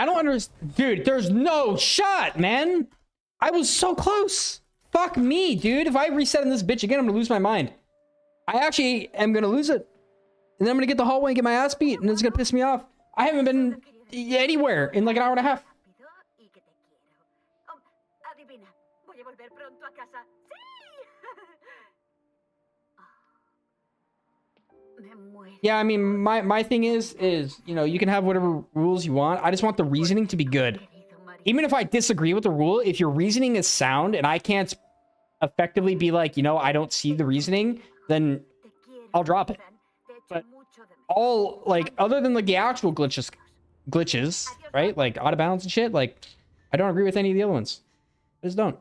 I don't understand. Dude, there's no shot, man. I was so close. Fuck me, dude. If I reset in this bitch again, I'm gonna lose my mind. I actually am gonna lose it. And then I'm gonna get the hallway and get my ass beat, and it's gonna piss me off. I haven't been anywhere in like an hour and a half. Yeah, I mean, my thing is, you know, you can have whatever rules you want. I just want the reasoning to be good. Even if I disagree with the rule, if your reasoning is sound and I can't effectively be like, you know, I don't see the reasoning, then I'll drop it. But all, like, other than like the actual glitches, right? Like out of bounds and shit, like, I don't agree with any of the other ones. I just don't.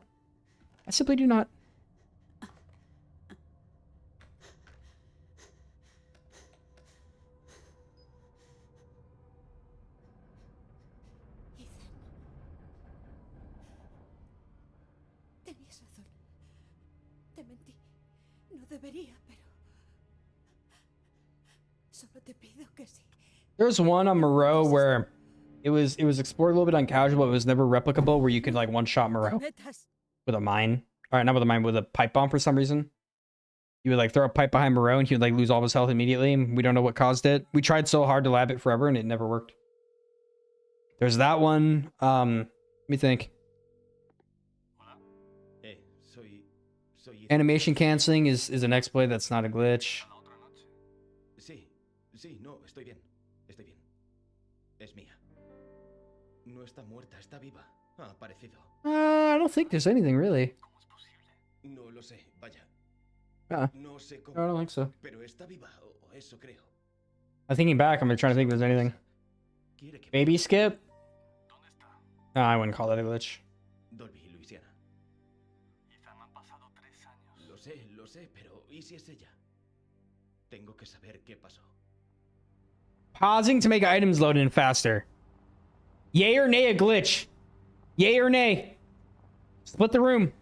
I simply do not. There's one on Moreau where it was explored a little bit on casual, but it was never replicable, where you could like one-shot Moreau with a mine. All right, not with a mine, with a pipe bomb for some reason. You would like throw a pipe behind Moreau and he would like lose all of his health immediately. We don't know what caused it. We tried so hard to lab it forever and it never worked. There's that one. Let me think. Animation canceling is an exploit. That's not a glitch. I don't think there's anything really. I don't think so. I'm thinking back. I'm trying to think if there's anything. Baby skip? No, I wouldn't call that a glitch. Pausing to make items load in faster. Yay or nay a glitch? Yay or nay? Split the room.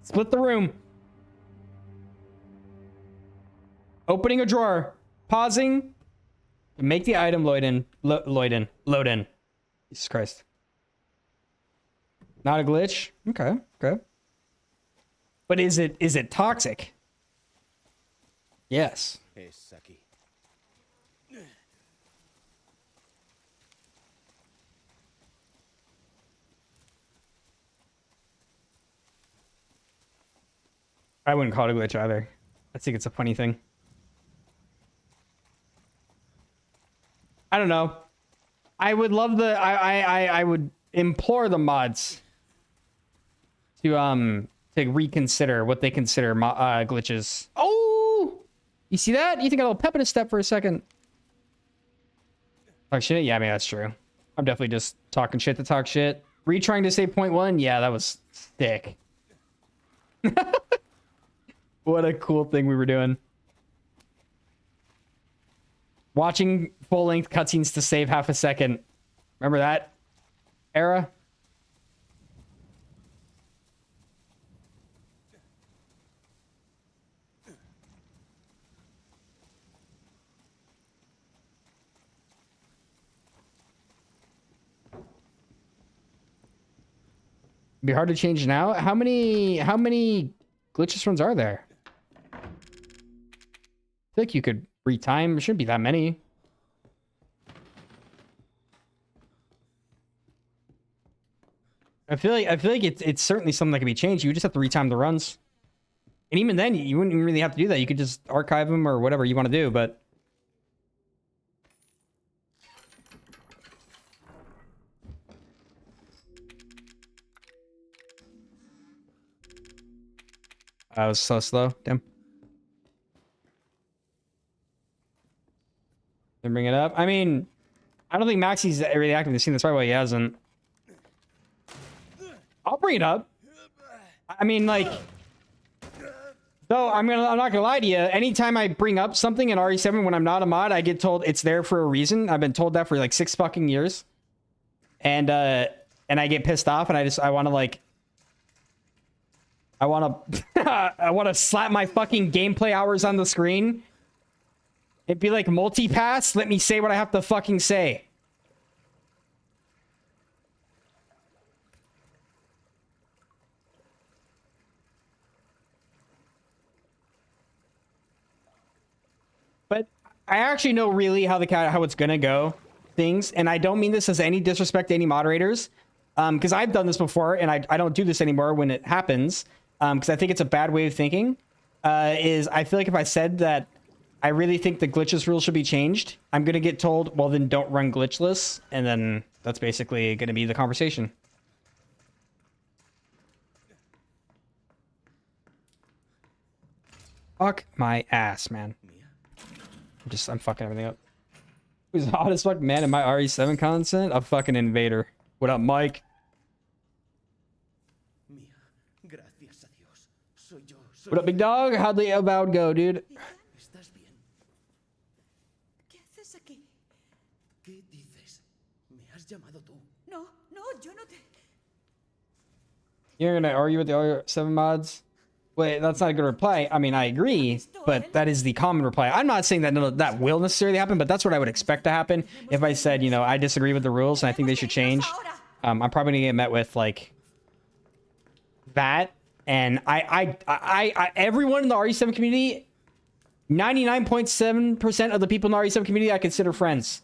Split the room. Opening a drawer. Pausing. Make the item load in. Load in. Jesus Christ. Not a glitch? Okay. Okay. But is it toxic? Yes. I wouldn't call it a glitch either. I think it's a funny thing. I don't know. I would love the I would implore the mods to reconsider what they consider glitches. Oh, you see that? You think I got a little pep in a step for a second? Talk shit? Yeah, I mean that's true. I'm definitely just talking shit to talk shit. Retrying to say 0.1? Yeah, that was sick. What a cool thing we were doing. Watching full-length cutscenes to save half a second. Remember that era? It'd be hard to change now. How many glitchless runs are there? I feel like you could retime. There shouldn't be that many. I feel like it's certainly something that can be changed. You just have to retime the runs. And even then, you wouldn't really have to do that. You could just archive them or whatever you want to do, but I was so slow. Damn. Then bring it up. I mean, I don't think Maxi's really active in the scene. That's probably why he hasn't. I'll bring it up. I mean, like, though I'm not gonna lie to you. Anytime I bring up something in RE7 when I'm not a mod, I get told it's there for a reason. I've been told that for like 6 fucking years, and I get pissed off, and I want to like. I want to slap my fucking gameplay hours on the screen It'd be like multi-pass. Let me say what I have to fucking say. But I actually know really how it's gonna go things, and I don't mean this as any disrespect to any moderators, because I've done this before, and I don't do this anymore when it happens, because I think it's a bad way of thinking. Is I feel like if I said that I really think the glitchless rule should be changed, I'm gonna get told, well then don't run glitchless, and then that's basically gonna be the conversation. Fuck my ass, man. I'm fucking everything up. Who's hot as fuck, man, in my RE7 content? A fucking invader. What up, Mike? What up, big dog? How'd the avowed go, dude? You're gonna argue with the RE7 mods? Wait, that's not a good reply. I mean, I agree, but that is the common reply. I'm not saying that that will necessarily happen, but that's what I would expect to happen if I said, you know, I disagree with the rules and I think they should change. I'm probably gonna get met with like that, and everyone in the RE7 community, 99.7% of the people in the RE7 community I consider friends,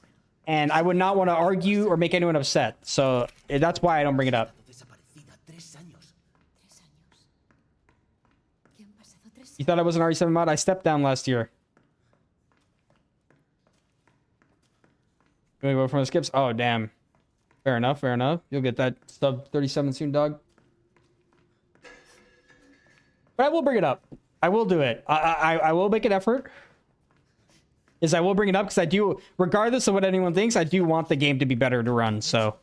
and I would not want to argue or make anyone upset. So that's why I don't bring it up. You thought I was an RE7 mod? I stepped down last year. You want to go for the skips? Oh, damn. Fair enough, fair enough. You'll get that sub 37 soon, dog. But I will bring it up. I will do it. I will make an effort. I will bring it up because I do, regardless of what anyone thinks, I do want the game to be better to run, so.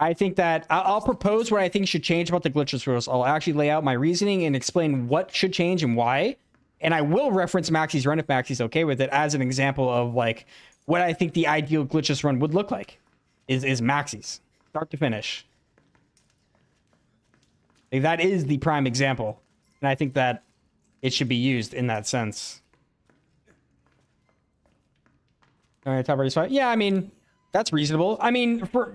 I think that I'll propose what I think should change about the glitchless rules. I'll actually lay out my reasoning and explain what should change and why. And I will reference Maxie's run if Maxie's okay with it as an example of like what I think the ideal glitchless run would look like is Maxie's start to finish. Like, that is the prime example. And I think that it should be used in that sense. All right, top race fight. Yeah, I mean, that's reasonable. I mean, for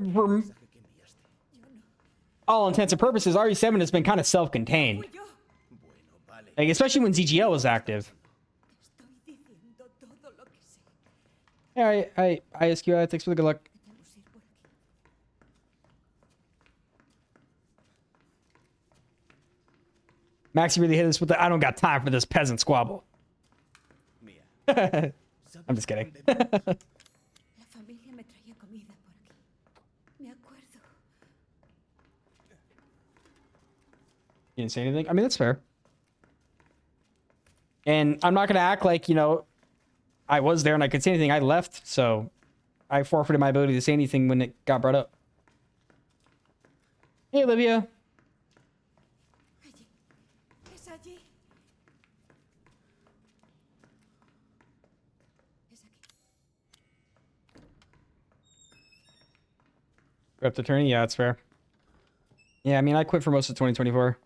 all intents and purposes, RE7 has been kind of self-contained. Like, especially when ZGL was active. Yeah, ISQI, thanks for the good luck. Maxie really hit us with the I don't got time for this peasant squabble. I'm just kidding. You didn't say anything? I mean, that's fair. And I'm not going to act like, you know, I was there and I could say anything. I left, so I forfeited my ability to say anything when it got brought up. Hey, Olivia. Rep the attorney? Yeah, that's fair. Yeah, I mean, I quit for most of 2024.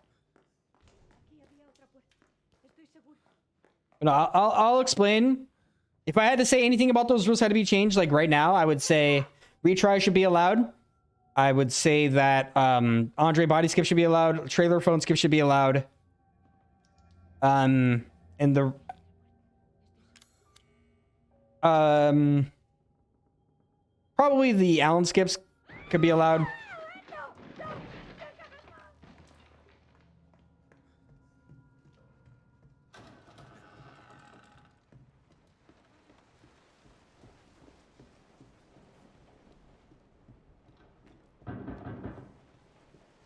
No, I'll explain. If I had to say anything about those rules had to be changed, like right now, I would say retry should be allowed. I would say that Andre body skip should be allowed. Trailer phone skip should be allowed. And the probably the Allen skips could be allowed.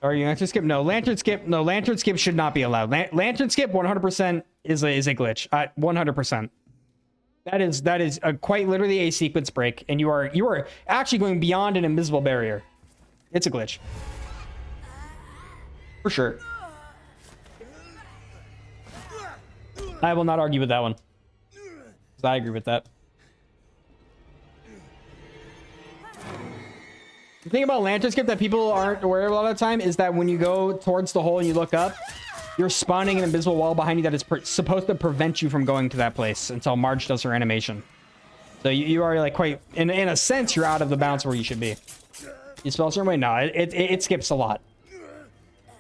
Are you lantern skip? No, lantern skip. No, lantern skip should not be allowed. Lantern skip 100% is a glitch. 100%. That is quite literally a sequence break, and you are actually going beyond an invisible barrier. It's a glitch, for sure. I will not argue with that one, 'cause I agree with that. The thing about lantern skip that people aren't aware of a lot of the time is that when you go towards the hole and you look up, you're spawning an invisible wall behind you that is supposed to prevent you from going to that place until Marge does her animation. So you are like quite, in a sense, you're out of the bounds where you should be. You spell a certain way? No, it skips a lot.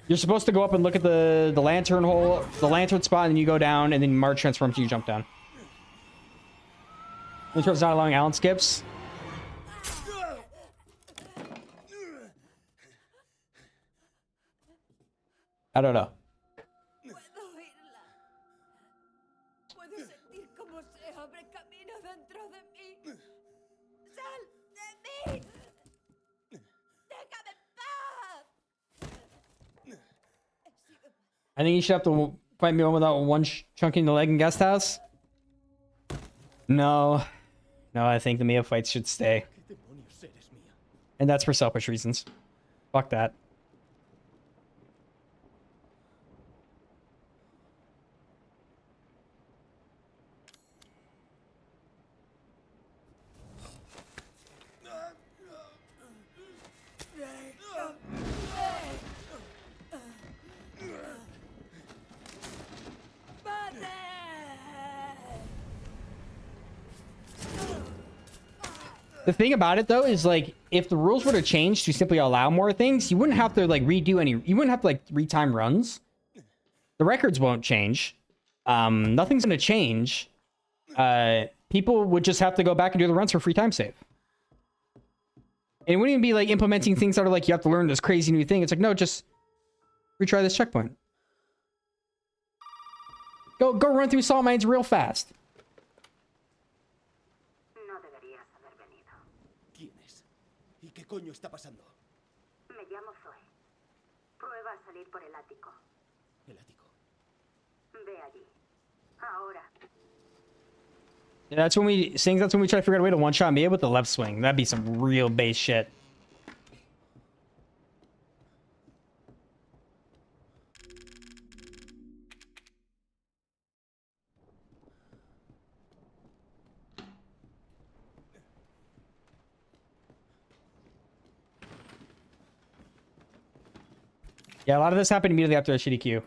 You're supposed to go up and look at the lantern hole, the lantern spot, and then you go down, and then Marge transforms, you jump down. Intro's not allowing Allen skips. I don't know. I think you should have to fight me one without one chunking the leg in guest house. No, I think the Mia fights should stay, and that's for selfish reasons. Fuck that. The thing about it though is like if the rules were to change to simply allow more things, you wouldn't have to like redo any, you wouldn't have to like retime runs. The records won't change. Nothing's gonna change. People would just have to go back and do the runs for free time save. And it wouldn't even be like implementing things that are like you have to learn this crazy new thing. It's like, no, just retry this checkpoint. Go run through salt mines real fast. ¿Qué coño está pasando? Me llamo Zoe. Prueba a salir por el ático. El ático. Ve allí. Ahora. Yeah, that's when we try to figure out a way to one-shot Mia with the left swing. That'd be some real base shit. Yeah, a lot of this happened immediately after a shitty queue.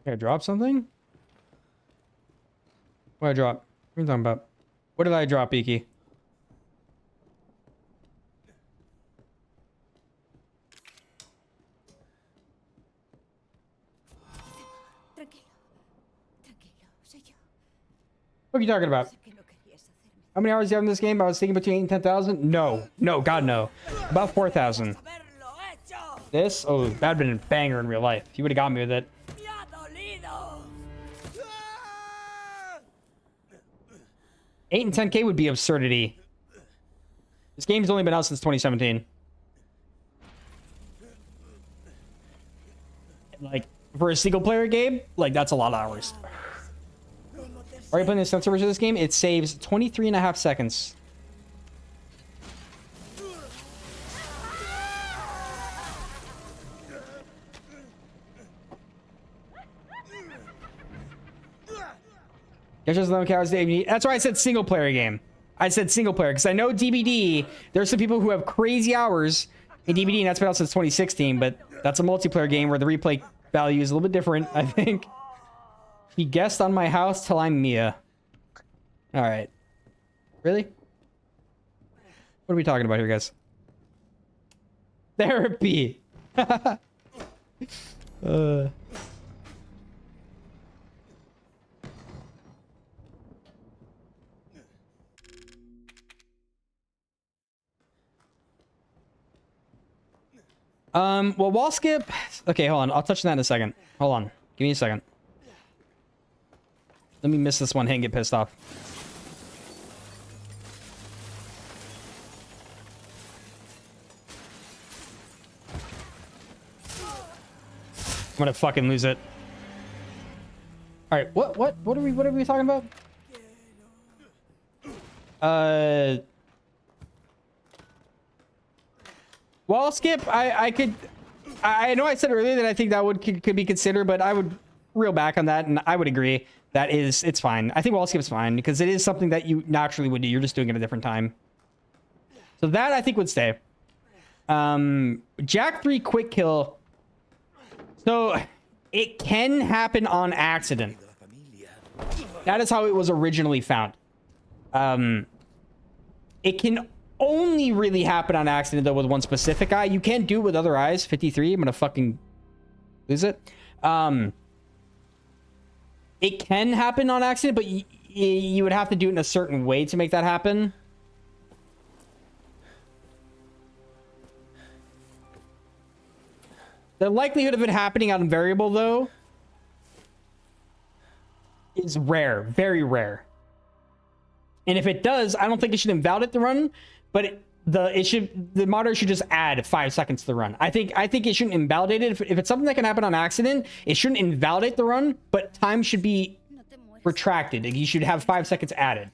Did I drop something? What did I drop? What are you talking about? What did I drop, Beaky? What are you talking about? How many hours do you have in this game? I was thinking between 8 and 10,000. No, God, no. About 4,000. This? Oh, that'd been a banger in real life. You would have got me with it. 8 and 10K would be absurdity. This game's only been out since 2017. Like, for a single player game, like, that's a lot of hours. Are you playing the sensor version of this game? It saves 23.5 seconds. Just 11 hours a day. That's why I said single player game. I said single player because I know DBD. There's some people who have crazy hours in DBD, and that's been out since 2016. But that's a multiplayer game where the replay value is a little bit different, I think. He guessed on my house till I'm Mia. All right. Really? What are we talking about here, guys? Therapy. Well, wall skip. Okay, hold on. I'll touch on that in a second. Hold on. Give me a second. Let me miss this one hit and get pissed off. I'm gonna fucking lose it. All right, what are we talking about? Wall skip. I know I said earlier that I think that could be considered, but I would reel back on that, and I would agree that it's fine. I think wall skip's fine because it is something that you naturally would do. You're just doing it at a different time. So that I think would stay. Jack 3 quick kill. So it can happen on accident. That is how it was originally found. It can only really happen on accident though with one specific eye. You can't do it with other eyes. 53. I'm gonna fucking lose it. It can happen on accident, but you would have to do it in a certain way to make that happen. The likelihood of it happening on variable though is rare, very rare. And if it does, I don't think it should invalidate the run, but the moderator should just add 5 seconds to the run. I think it shouldn't invalidate it. If it's something that can happen on accident, it shouldn't invalidate the run, but time should be retracted. You should have 5 seconds added.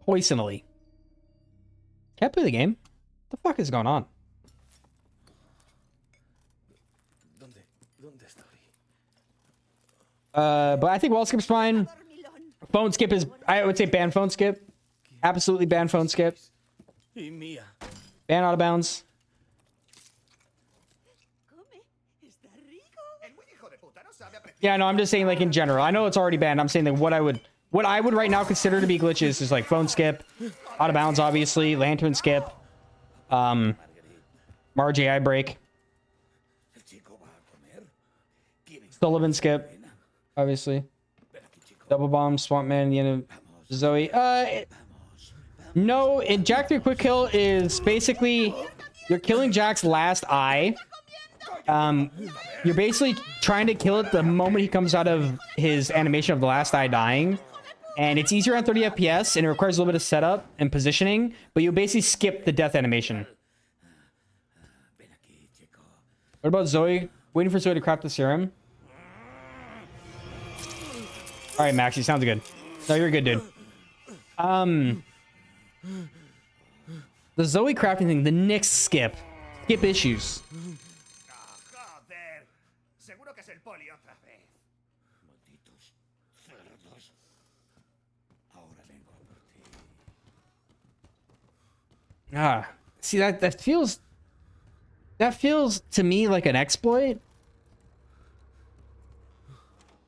Poisonally. Can't play the game. What the fuck is going on? But I think wall skip's fine. Phone skip is, I would say ban phone skip. Absolutely ban phone skip. Ban out of bounds. Yeah, no, I'm just saying like in general. I know it's already banned. I'm saying that what I would right now consider to be glitches is like phone skip, out of bounds, obviously, lantern skip, Marge AI break, Sullivan skip, obviously, double bomb, swamp man, the end of Zoe. No, Jack 3 quick kill is basically you're killing Jack's last eye. You're basically trying to kill it the moment he comes out of his animation of the last eye dying. And it's easier on 30 FPS, and it requires a little bit of setup and positioning, but you basically skip the death animation. What about Zoe? Waiting for Zoe to craft the serum. All right, Maxie, sounds good. No, you're good, dude. The Zoe crafting thing, the next skip. Skip issues. See that feels to me like an exploit,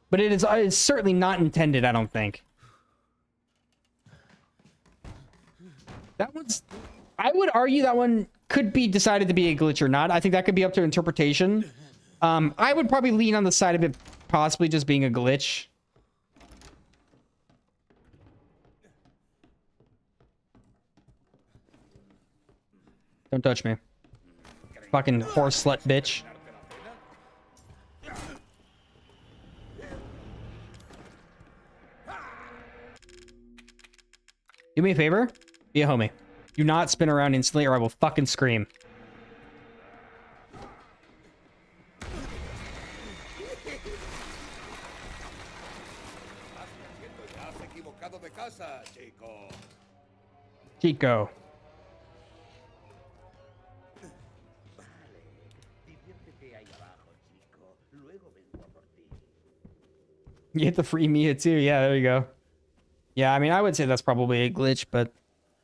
but it's certainly not intended. I don't think that one's. I would argue that one could be decided to be a glitch or not. I think that could be up to interpretation. I would probably lean on the side of it possibly just being a glitch. Don't touch me. Fucking horse slut bitch. Do me a favor. Be a homie. Do not spin around instantly or I will fucking scream. Chico. You get the free Mia too. Yeah, there you go. Yeah, I mean, I would say that's probably a glitch, but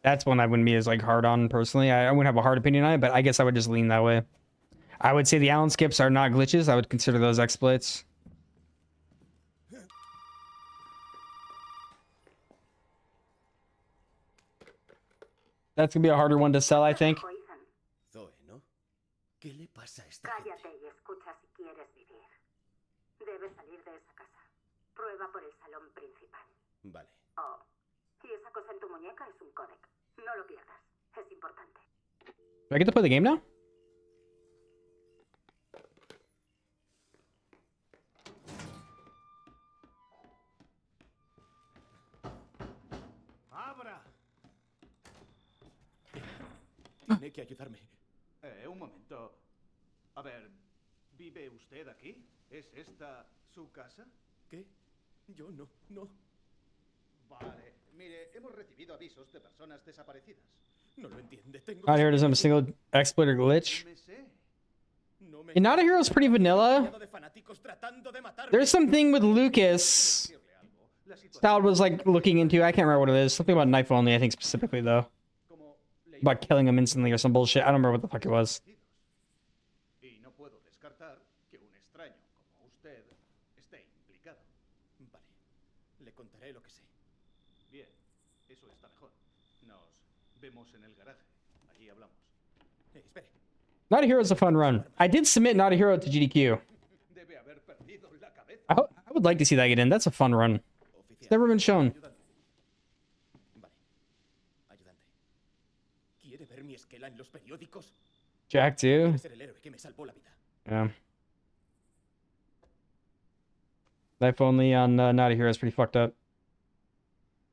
that's one I wouldn't be as like hard on personally. I wouldn't have a hard opinion on it, but I guess I would just lean that way. I would say the Allen skips are not glitches. I would consider those exploits. That's gonna be a harder one to sell, I think. Zoe, ¿no? ¿Qué le pasa a esta Cállate gente? y escucha si quieres vivir. Debes salir de esa casa. Prueba por el salón principal. Vale. Oh, y esa cosa en tu muñeca es un códec. No lo pierdas. Es importante. Do I get to play the game now? ¡Abra! Tiene que ayudarme. Un momento. A ver, ¿vive usted aquí? ¿Es esta su casa? ¿Qué? Yo no, no. Vale. Mire, hemos recibido avisos de personas desaparecidas. No lo entiende. Tengo Not here. Doesn't have a single exploit or glitch. Me sé. No me And Not a Hero's pretty vanilla. There's something with Lucas. Stout was like looking into. I can't remember what it is. Something about knife only, I think specifically though. About killing him instantly or some bullshit. I don't remember what the fuck it was. Y no puedo descartar que un extraño como usted esté implicado. Vale, le contaré lo que sé. Bien, eso está mejor. Nos vemos en el garaje. Allí hablamos. Espere. Not a Hero is a fun run. I did submit Not a Hero to GDQ. Debe haber perdido la cabeza. I would like to see that get in. That's a fun run. It's never been shown. Vale. Ayudante. ¿Quiere ver mi esquela en los periódicos? Jack too. Quiere ser el héroe que me salvó la vida. Yeah. Knife only on Not a Hero is pretty fucked up.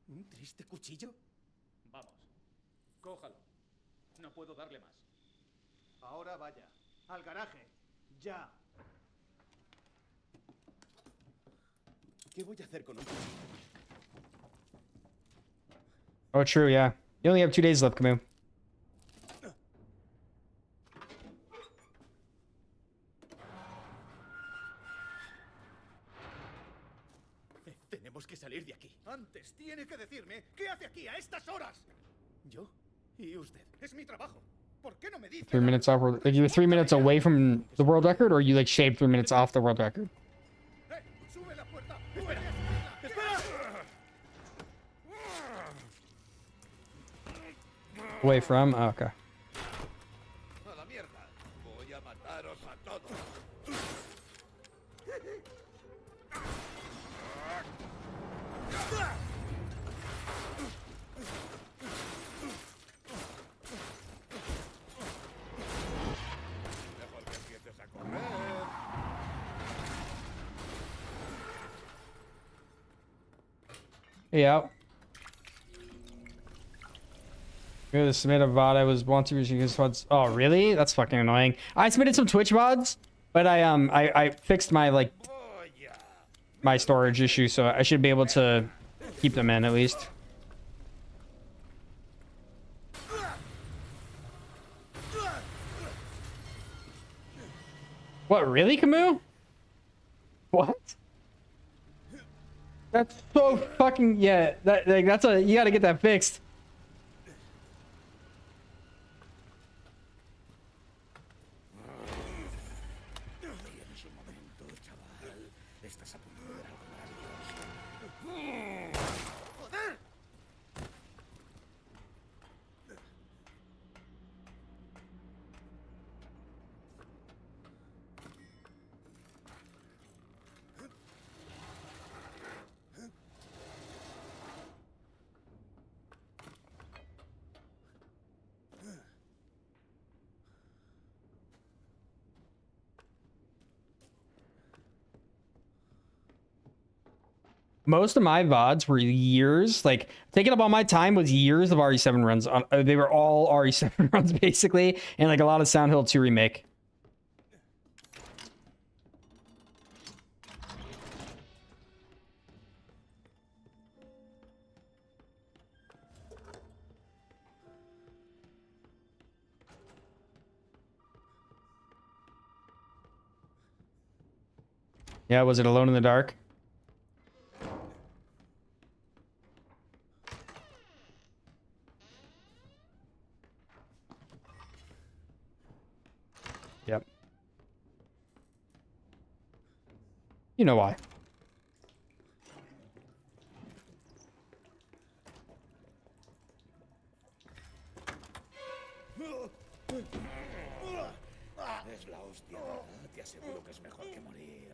¿Un triste cuchillo? Vamos. Cójalo. No puedo darle más. Ahora vaya. Al garaje. Ya. ¿Qué voy a hacer con un cuchillo? Oh, true, yeah. You only have 2 days left, Camus. Tenemos que salir de aquí. Antes tiene que decirme qué hace aquí a estas horas. ¿Yo? ¿Y usted? Es mi trabajo. ¿Por qué no me dice? 3 minutes off. Like you were 3 minutes away from the world record, or you like shaved 3 minutes off the world record? Sube la puerta. Away from? Oh, okay. A la mierda. Voy a mataros a todos. Mejor que empieces a correr. Yeah. You're the submit a VOD I was want to use VODs. Oh, really? That's fucking annoying. I submitted some Twitch VODs, but I fixed my like my storage issue, so I should be able to keep them in at least. What, really, Camus? What? That's so fucking, yeah, that like that's a, you gotta get that fixed. Most of my VODs were years, like taking up all my time was years of RE7 runs. They were all RE7 runs basically, and like a lot of Sound Hill 2 remake. Yeah, was it Alone in the Dark? Yep. You know why. Es la hostia. Te aseguro que es mejor que morir.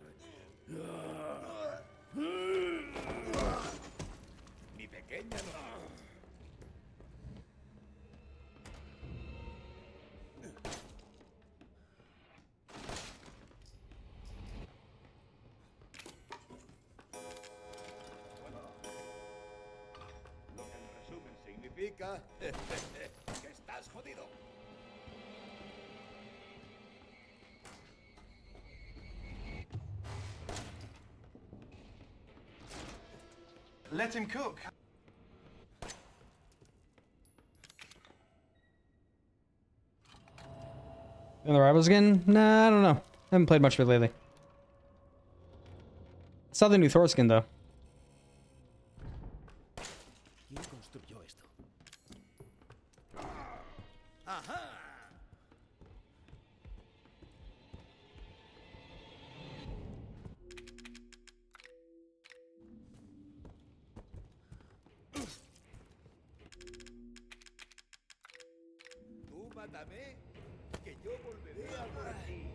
Mi pequeña no. Lo que en resumen significa Que estás jodido. Let him cook. And the rivals again? Nah, I don't know. Haven't played much of it lately. I saw the new Thor skin though. ¿Quién construyó esto? ¡Ajá! Tú mátame, que yo volveré a por ti.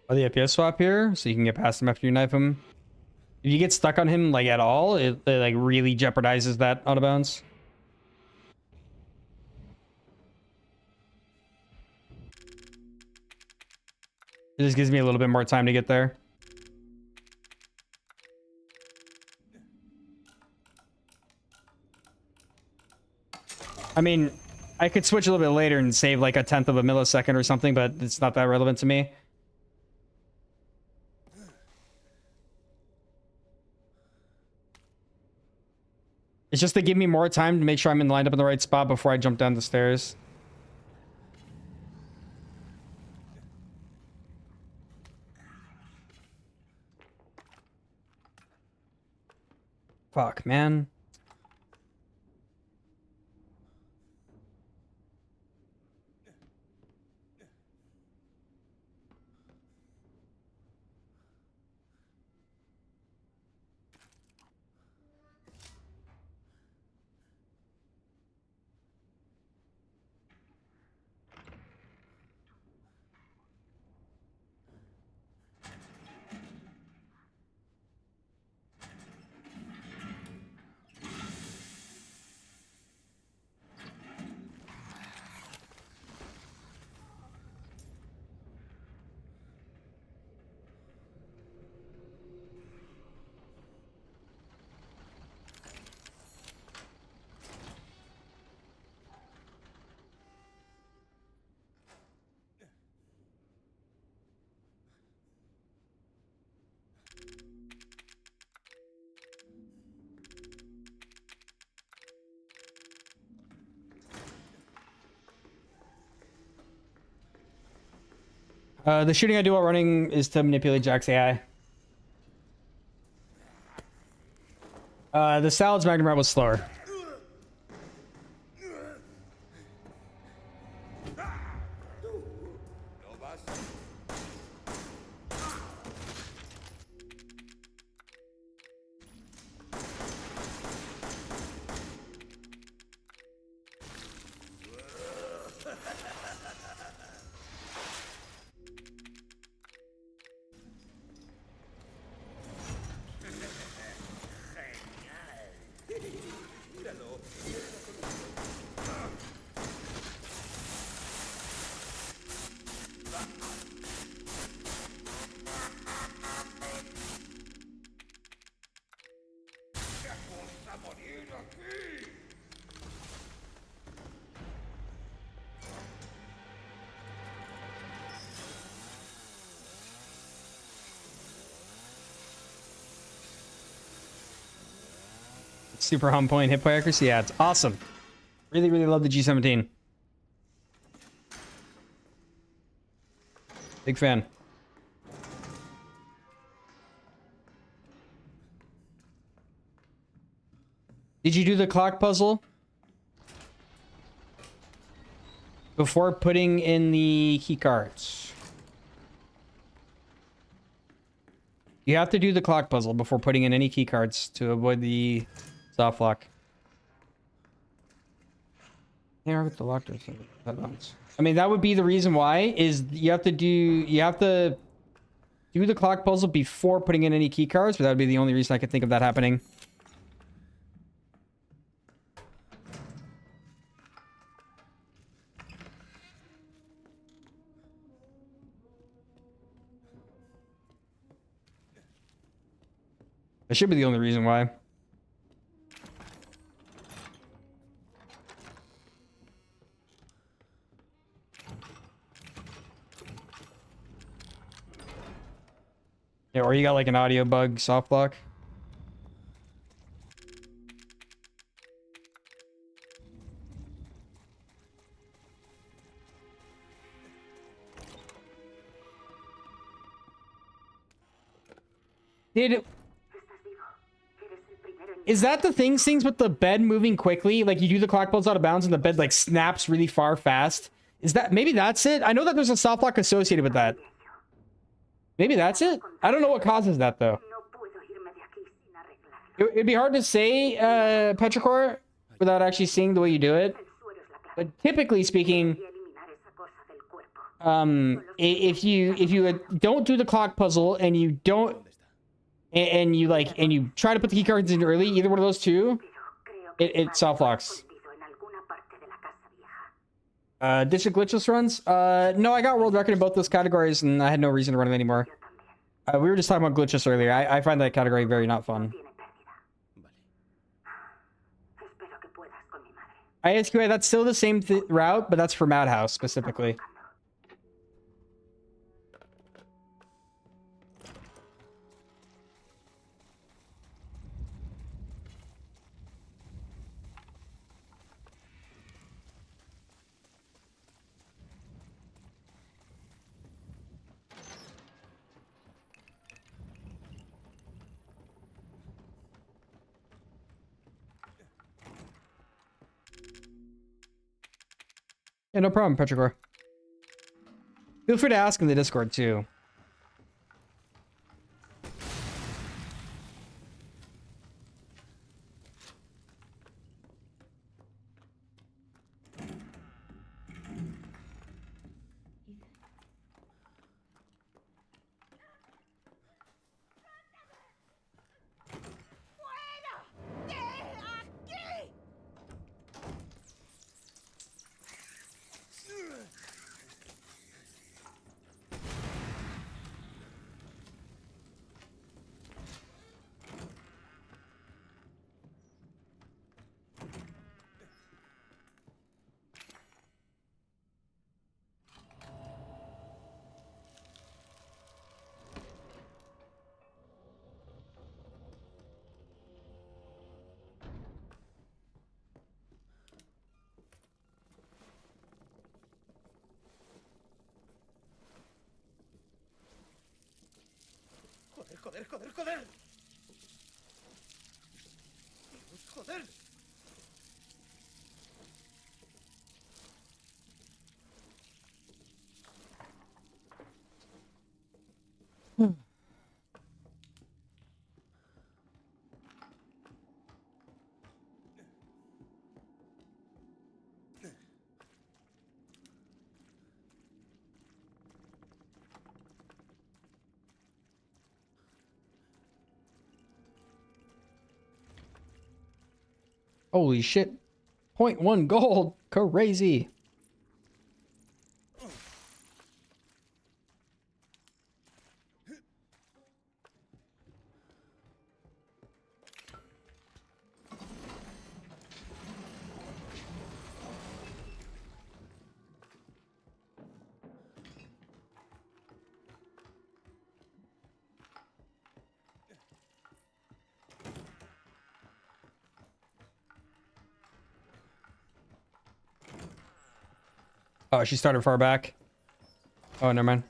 Oh, the FPS swap here, so you can get past him after you knife him. If you get stuck on him like at all, it like really jeopardizes that out of bounds. It just gives me a little bit more time to get there. I mean, I could switch a little bit later and save like 1/10 of a millisecond or something, but it's not that relevant to me. It's just to give me more time to make sure I'm lined up in the right spot before I jump down the stairs. Fuck, man. The shooting I do while running is to manipulate Jack's AI. The Salad's Magnum Round was slower. ¿No vas? Super on point hit point accuracy. Yeah, it's awesome. Really, really love the G17. Big fan. Did you do the clock puzzle before putting in the key cards? You have to do the clock puzzle before putting in any key cards to avoid the softlock. Yeah, with the lock doors. I mean, that would be the reason why is you have to do the clock puzzle before putting in any key cards, but that would be the only reason I could think of that happening. That should be the only reason why. Yeah, or you got like an audio bug, softlock. Did Estás vivo. Eres el primero en is that the things with the bed moving quickly? Like you do the clock pulls out of bounds and the bed like snaps really far fast. Is that maybe that's it? I know that there's a soft lock associated with that. Maybe that's it. I don't know what causes that though. No puedo irme de aquí sin arreglarlo. It'd be hard to say, Petrichor, without actually seeing the way you do it. El suero es la clave. But typically speaking, Y eliminar esa cosa del cuerpo. if you don't do the clock puzzle and you don't and you try to put the key cards in early, either one of those two, Pero creo que it soft locks. escondido en alguna parte de la casa vieja. Ditch glitchless runs? No, I got world record in both those categories and I had no reason to run it anymore. Yo también. We were just talking about glitchless earlier. I find that category very not fun. Tiene pérdida. Espero que puedas con mi madre. ISQA, that's still the same route, but that's for Madhouse specifically. Yeah, no problem, Petrichor. Feel free to ask in the Discord too. Joder, joder, joder. Joder. Holy shit. 0.1 gold. Crazy. Oh, she started far back. Oh, never mind.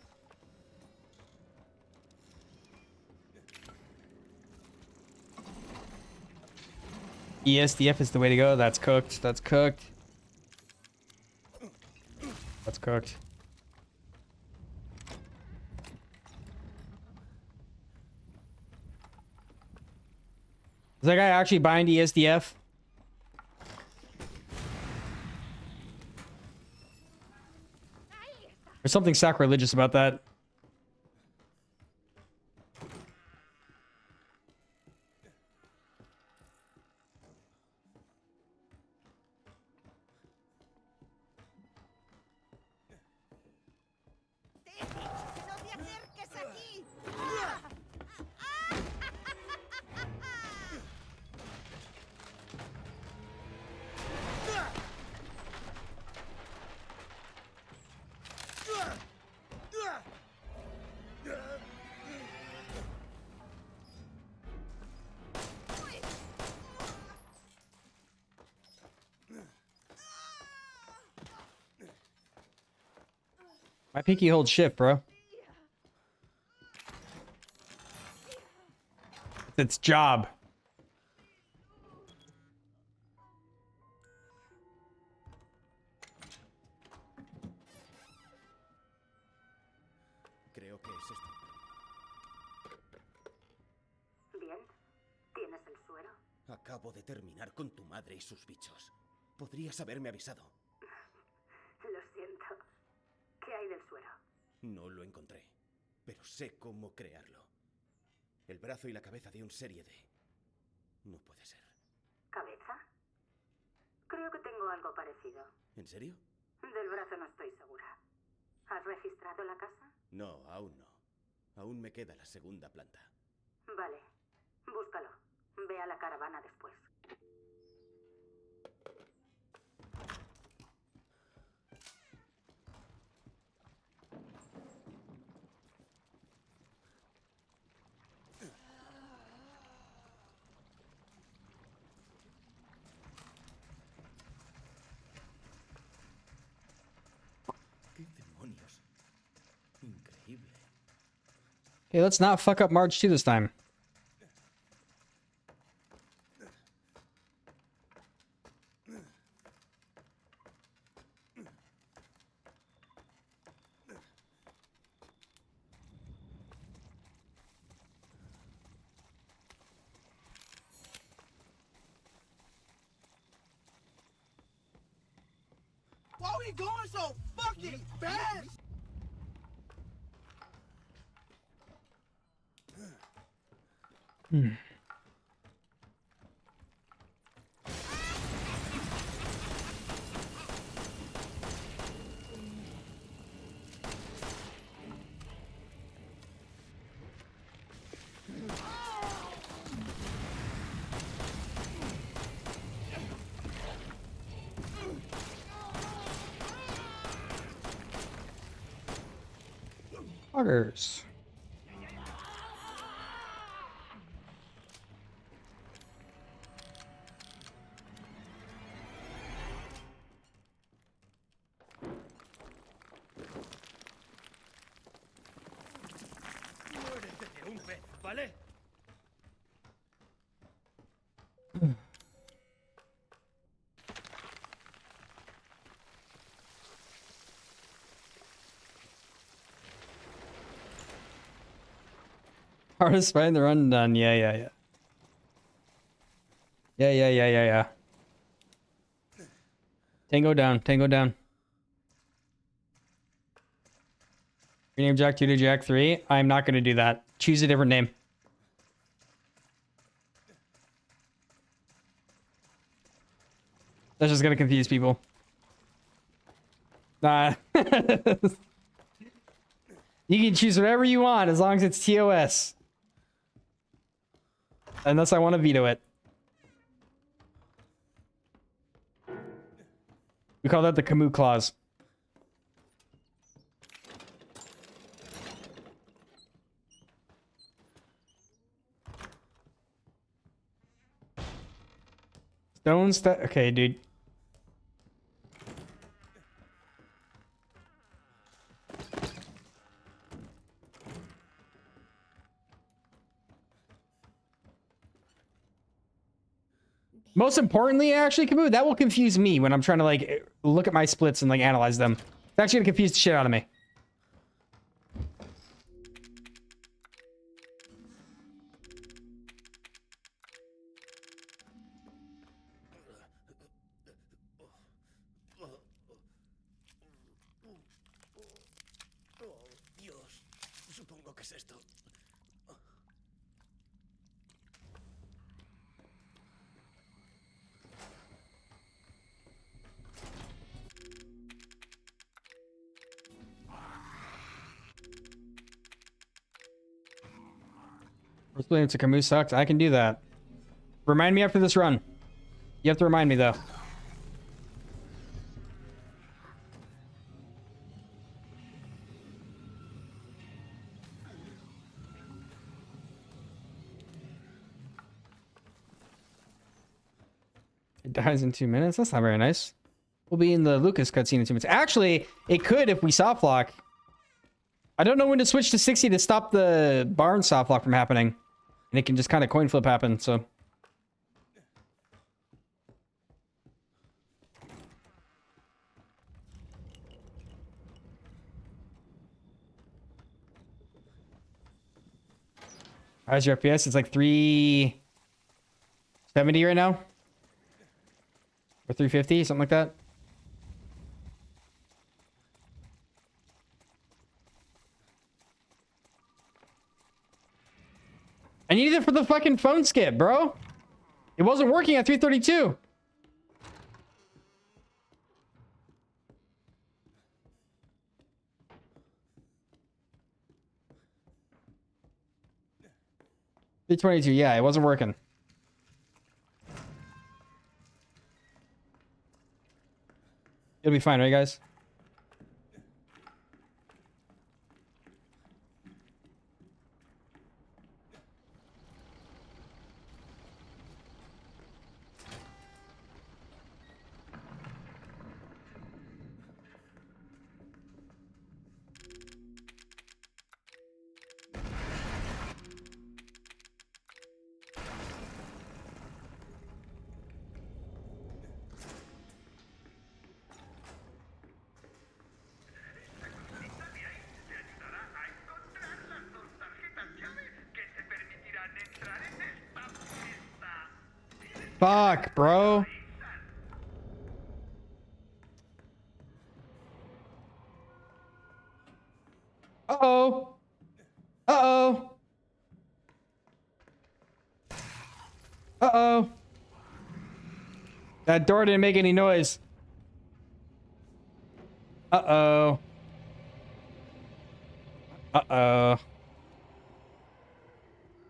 ESDF is the way to go. That's cooked. That's cooked. That's cooked. Is that guy actually buying ESDF? There's something sacrilegious about that. My pinky holds shift, bro. its job. Creo que es esto. Bien. ¿Tienes el suero? Acabo de terminar con tu madre y sus bichos. Podrías haberme avisado. Lo siento. ¿Qué hay del suero? No lo encontré, pero sé cómo crearlo. El brazo y la cabeza de un serie D. No puede ser. ¿Cabeza? Creo que tengo algo parecido. ¿En serio? Del brazo no estoy segura. ¿Has registrado la casa? No, aún no. Aún me queda la segunda planta. Vale. Búscalo. Ve a la caravana después. ¿Qué demonios? Increíble. Okay, let's not fuck up March 2 this time. Why are we going so fucking fast? Buggers. Muérete de un vez, ¿vale? Hardest fight in the run done. Yeah. Yeah. Tango down. Rename Jack 2 to Jack 3. I'm not going to do that. Choose a different name. That's just going to confuse people. Nah. You can choose whatever you want as long as it's TOS. Unless I want to veto it. We call that the Camus clause. Okay, dude. Most importantly, actually, Camus, that will confuse me when I'm trying to like look at my splits and like analyze them. It's actually gonna confuse the shit out of me. Oh, Dios. Supongo que es esto. First blame to Camus sucks. I can do that. Remind me after this run. You have to remind me though. It dies in 2 minutes. That's not very nice. We'll be in the Lucas cutscene in 2 minutes. Actually, it could if we softlock. I don't know when to switch to 60 to stop the barn softlock from happening. And it can just kind of coin flip happen, so. How's your FPS? It's like 370 right now. Or 350, something like that. I needed it for the fucking phone skip, bro. It wasn't working at 332. $322, yeah, it wasn't working. It'll be fine, right, guys? Fuck, bro. Uh-oh. Uh-oh. Uh-oh. That door didn't make any noise. Uh-oh. Uh-oh.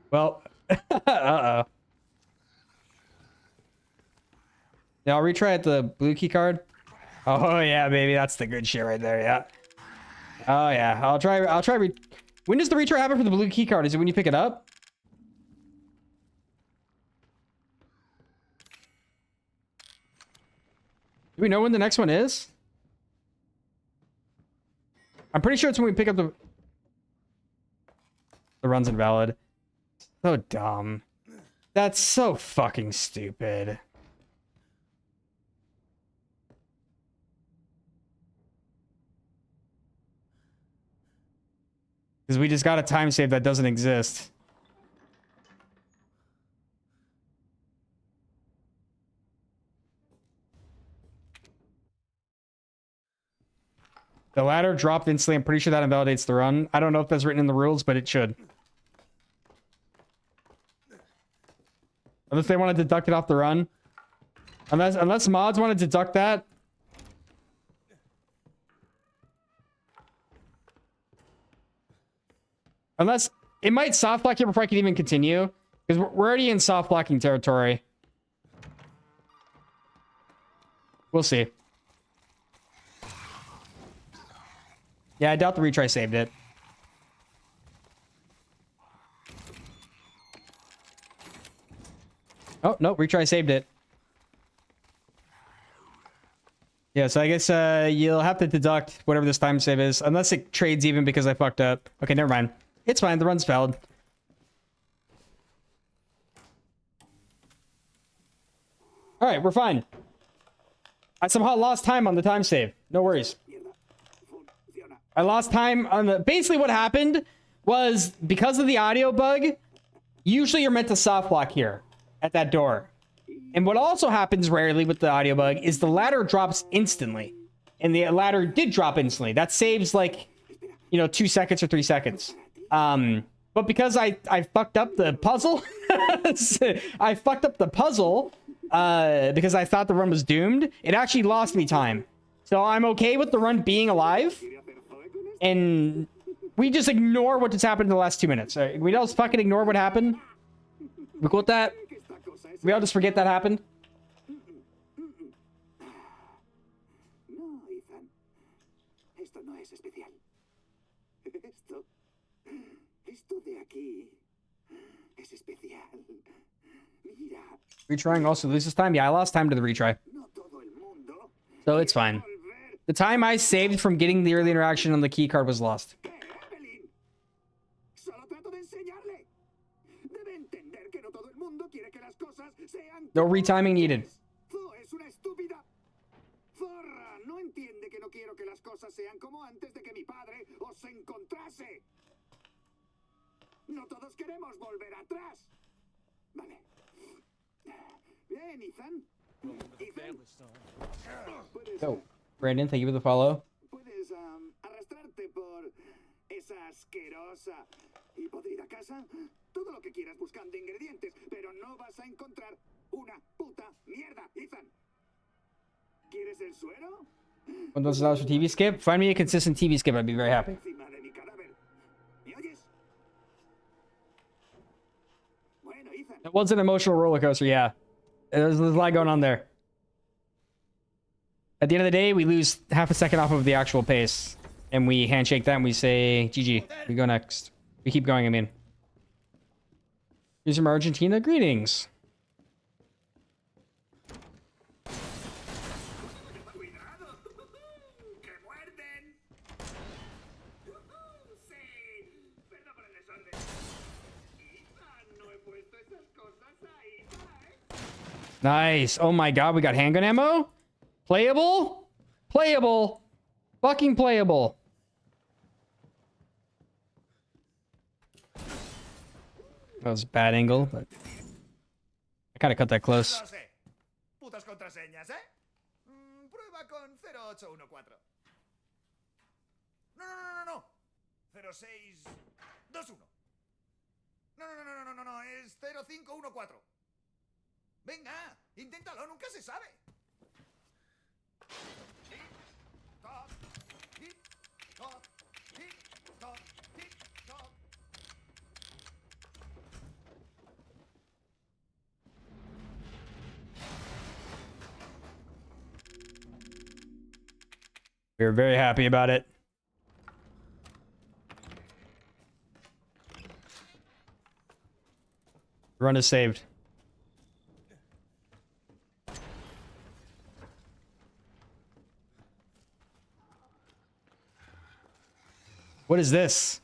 Well, uh-oh. Yeah, I'll retry at the blue key card. Oh yeah, baby, that's the good shit right there. Yeah. Oh yeah, I'll try. When does the retry happen for the blue key card? Is it when you pick it up? Do we know when the next one is? I'm pretty sure it's when we pick up the run's invalid. So dumb. That's so fucking stupid. Because we just got a time save that doesn't exist. The ladder dropped instantly. I'm pretty sure that invalidates the run. I don't know if that's written in the rules, but it should. Unless they want to deduct it off the run. Unless mods want to deduct that. Unless it might soft lock here before I can even continue. Because we're already in soft locking territory. We'll see. Yeah, I doubt the retry saved it. Oh, no, retry saved it. Yeah, so I guess you'll have to deduct whatever this time save is. Unless it trades even because I fucked up. Okay, never mind. It's fine, the run's valid. Alright, we're fine. I somehow lost time on the time save. No worries. I lost time on the... Basically what happened was, because of the audio bug, usually you're meant to soft lock here at that door. And what also happens rarely with the audio bug is the ladder drops instantly. And the ladder did drop instantly. That saves like, 2 seconds or 3 seconds. But because I fucked up the puzzle, I fucked up the puzzle because I thought the run was doomed. It actually lost me time. So I'm okay with the run being alive. And we just ignore what just happened in the last 2 minutes. We just fucking ignore what happened. We cool with that? We all just forget that happened? No, Ethan. Esto no es especial. Esto de aquí es especial. Mira. Retrying also loses time? Yeah, I lost time to the retry. No todo el mundo. So it's fine. The time I saved from getting the early interaction on the key card was lost. Evelyn. Solo trato de enseñarle. Debe No retiming needed. Zoe es una estúpida zorra. No entiende que no quiero que las cosas sean como antes de que mi padre os encontrase. No todos queremos volver atrás. Vale. Bien, Ethan. Ethan. Puedes, Yo, Brandon, thank you for the follow. puedes arrastrarte por esa asquerosa y poder ir a casa todo lo que quieras buscando ingredientes, pero no vas a encontrar una puta mierda, Ethan. ¿Quieres el suero? $1,000 for TV skip. Find me a consistent TV skip. I'd be very happy. Encima de mi cadáver. ¿Me oyes? Bueno, Ethan. It was an emotional roller coaster, yeah. There's a lot going on there. At the end of the day, we lose half a second off of the actual pace. And we handshake that and we say, GG. We go next. We keep going, I mean. Here's from Argentina. Greetings. ¡Cuidado! ¡Que muerden! ¡Sí! Perdón por el desorden. Ethan, no he puesto esas cosas ahí, ¿eh? Nice. Oh my god, we got handgun ammo? Playable? Playable. Fucking playable. That was a bad angle, but I kind of cut that close. No sé. Putas contraseñas, ¿eh? Prueba con 0814. No. 0621. No, es 0514. Venga, inténtalo, nunca se sabe. Tic-toc, tic-toc, tic-toc, tic-toc. We were very happy about it. Run is saved. What is this?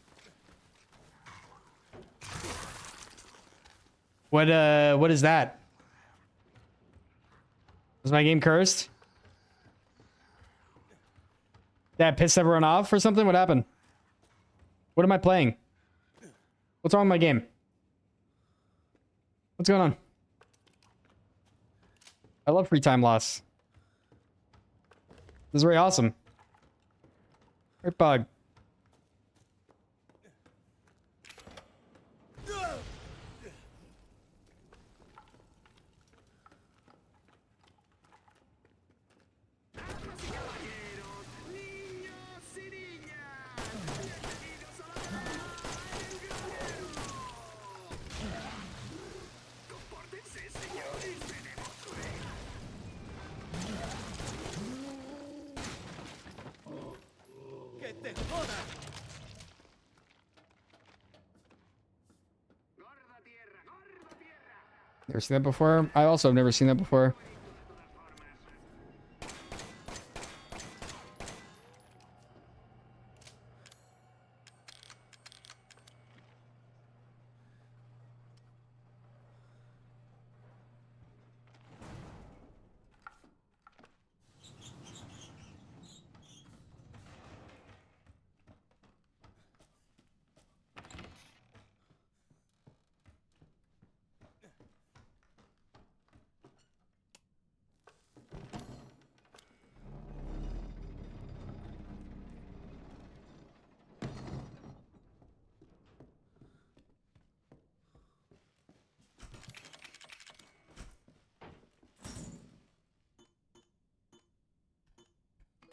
What is that? Was my game cursed? That pissed everyone off or something? What happened? What am I playing? What's wrong with my game? What's going on? I love free time loss. This is very awesome. Great bug. ¡Que te jodas! Never seen that before? I also have never seen that before.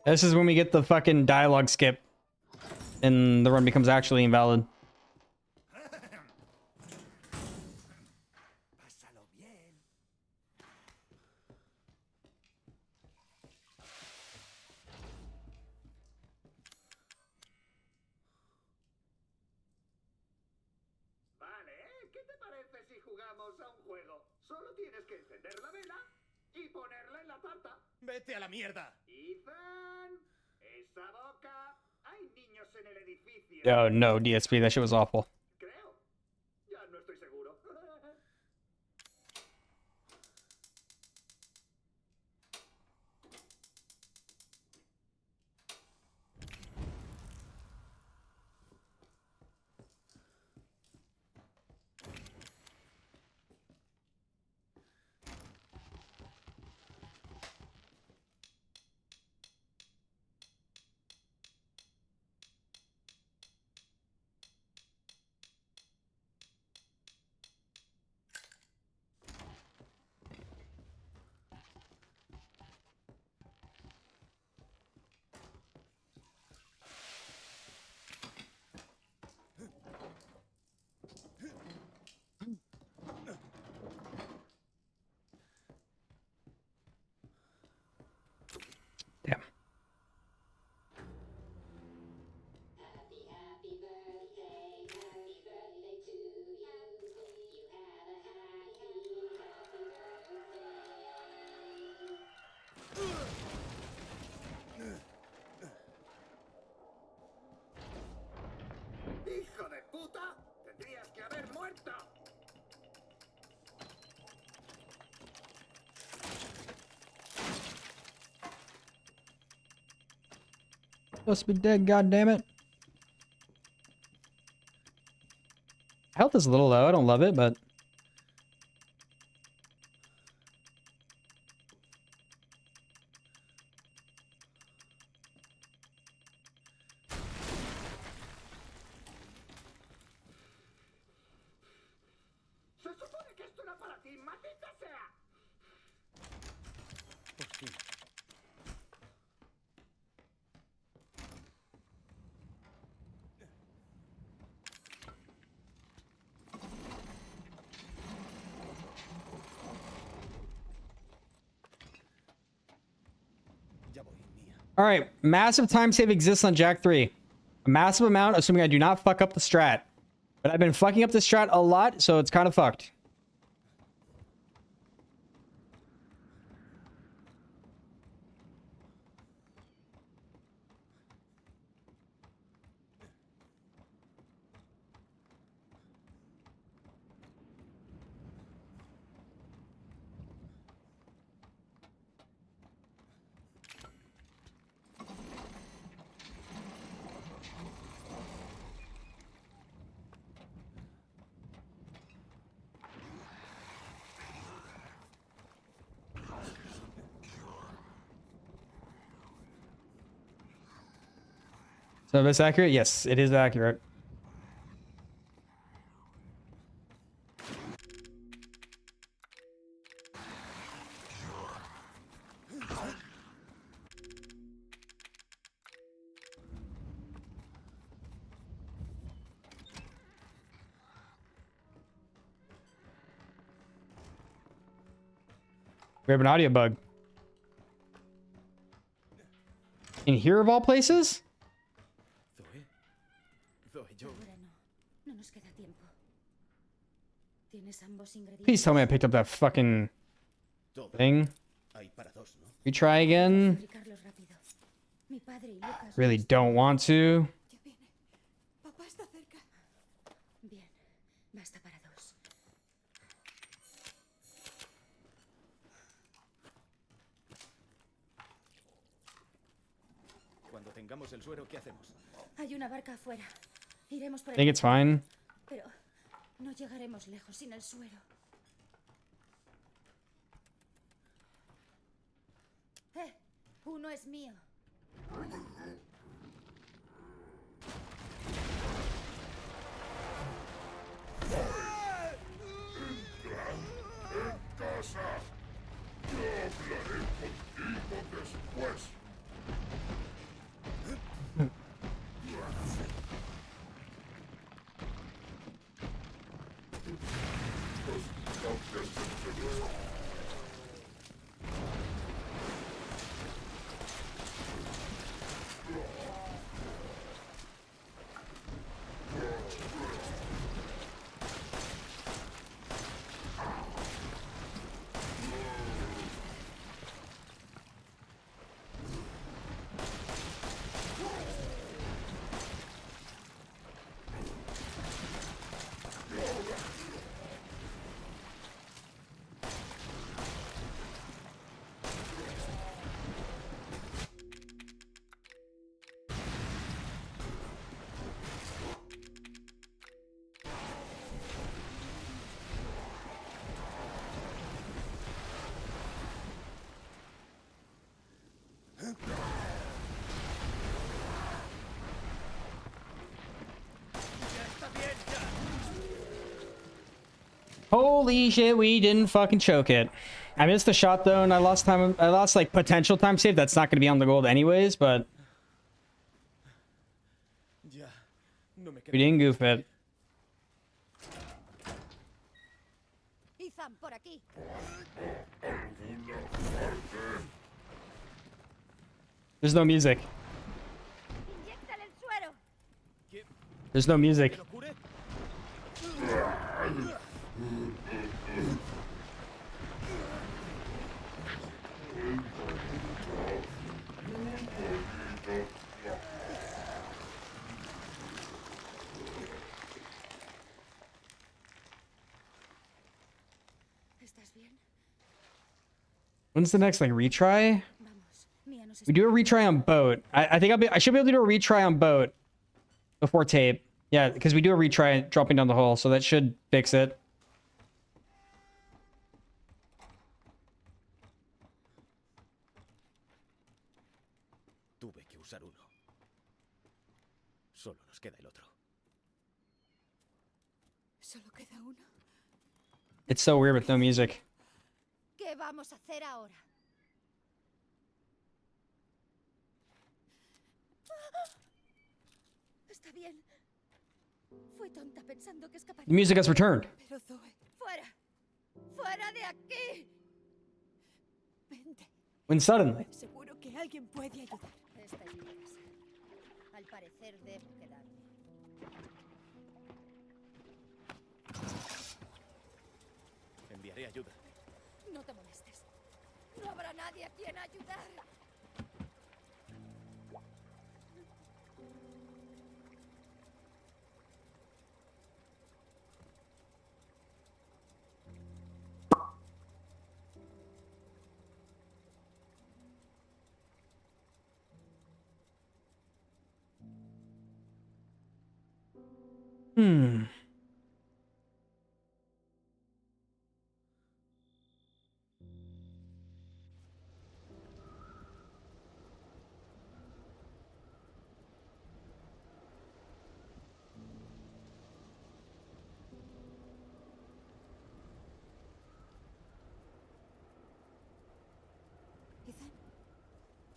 This is when we get the fucking dialogue skip. And the run becomes actually invalid. Pásalo bien. Vale, ¿qué te parece si jugamos a un juego? Solo tienes que encender la vela y ponerla en la tarta. Vete a la mierda. Ethan, esa boca. Hay niños en el edificio. Oh no, DSP, that shit was awful. Creo. Ya no estoy seguro. Supposed to be dead, god damn it. Health is a little low, I don't love it, but Se supone que esto era para ti, maldita sea. Por fin. Ya voy, Mia. all right, massive time save exists on Jack 3. A massive amount, assuming I do not fuck up the strat. But I've been fucking up the strat a lot, so it's kind of fucked. So if it's accurate, yes, it is accurate. We have an audio bug. In here of all places? Zoe. Zoe, yo. Ahora no. No nos queda tiempo. ¿Tienes ambos ingredientes? Please tell me I picked up that fucking Todo. thing. Hay para dos, ¿no? Retry again. Fabricarlos rápido. Mi padre y Lucas. Really don't want to. Ya viene. Papá está cerca. Bien. Basta para dos. Cuando tengamos el suero, ¿qué hacemos? Hay una barca afuera. Iremos por I think it's fine. Pero no llegaremos lejos sin el suero. Uno es mío. Holy shit, we didn't fucking choke it. I missed the shot though, and I lost time. I lost like potential time save. That's not going to be on the gold anyways, but Ya. No me queda. we didn't goof it. Ethan, por aquí. There's no music. Inyéctale el suero. There's no music. ¿Que lo cure? ¿Estás bien? When's the next like retry? Vamos. Mia nos We do a retry on boat. I think I should be able to do a retry on boat before tape. Yeah, because we do a retry dropping down the hole, so that should fix it. Tuve que usar uno. Solo nos queda el otro. Solo queda uno. It's so weird with no music. ¿Qué vamos a hacer ahora? Está bien. Fui tonta pensando que escaparía. The music has returned. Pero Zoe, fuera. Fuera de aquí. Vente. When suddenly, Seguro que alguien puede ayudar. Esta es mi casa. Al parecer debo quedarme. Enviaré ayuda. No te molestes. No habrá nadie a quien ayudar.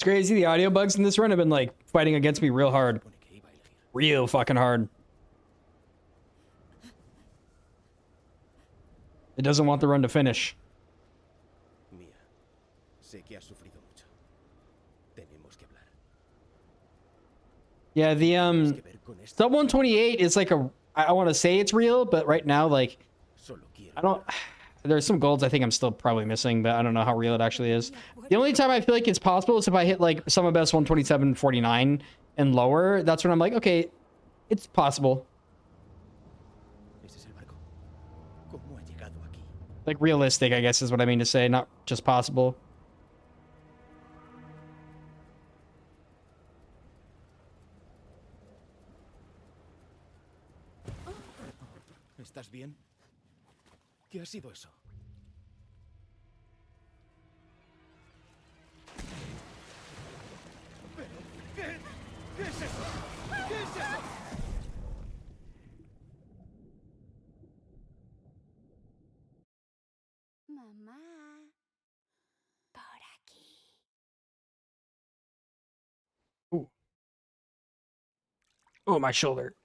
it's crazy. The audio bugs in this run have been like fighting against me real hard. Supone que iba a elegir. Real fucking hard. It doesn't want the run to finish. Mía, sé que has sufrido mucho. Tenemos que hablar. Yeah, the Tienes que ver con esto. sub 128 is like a, I want to say it's real, but right now, like, Solo quiero. I don't, there's some golds I think I'm still probably missing, but I don't know how real it actually is. The only time I feel like it's possible is if I hit like some best 127.49 and lower. That's when I'm like, okay, it's possible. Ese es el barco. ¿Cómo ha llegado aquí? Like realistic, I guess is what I mean to say, not just possible. ¿Estás bien? ¿Qué ha sido eso? ¿Pero qué? ¿Qué es eso? ¿Qué es eso? Mamá. Por aquí. Oh, my shoulder.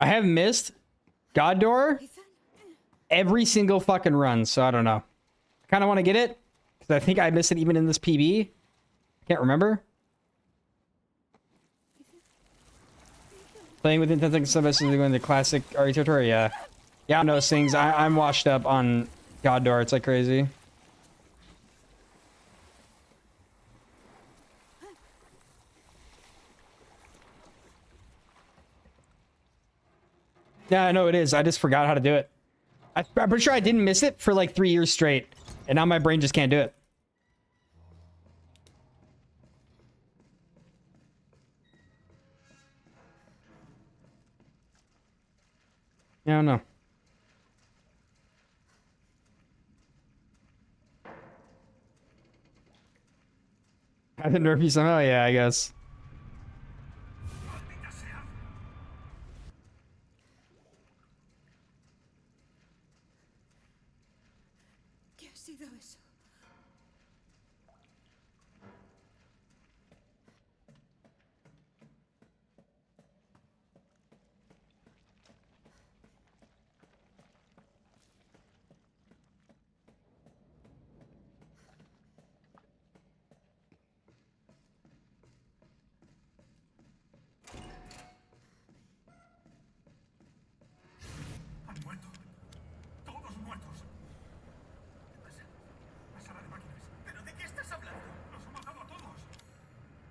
I have missed God Door Ethan. every single fucking run, so I don't know. I kind of want to get it because I think I missed it even in this PB. Can't remember. Playing with intense submissions in the classic RE territory, yeah. Yeah, I know those things. I'm washed up on God Door. It's like crazy. Yeah, I know it is. I just forgot how to do it. I'm pretty sure I didn't miss it for like 3 years straight. And now my brain just can't do it. Yeah, I don't know. I had to nerf you somehow? Yeah, I guess. ¿Qué ha sido eso?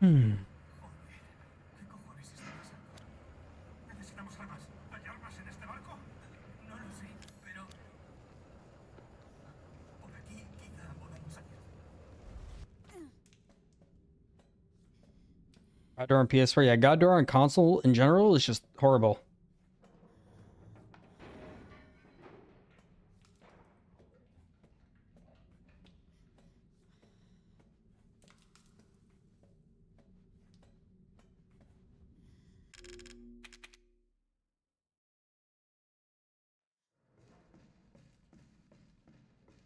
Hmm. ¿Qué cojones está pasando? ¿Necesitamos armas? ¿Hay armas en este barco? No lo sé, pero... Por aquí quizá podamos salir. God Door on PS4. Yeah, God Door on console in general is just horrible.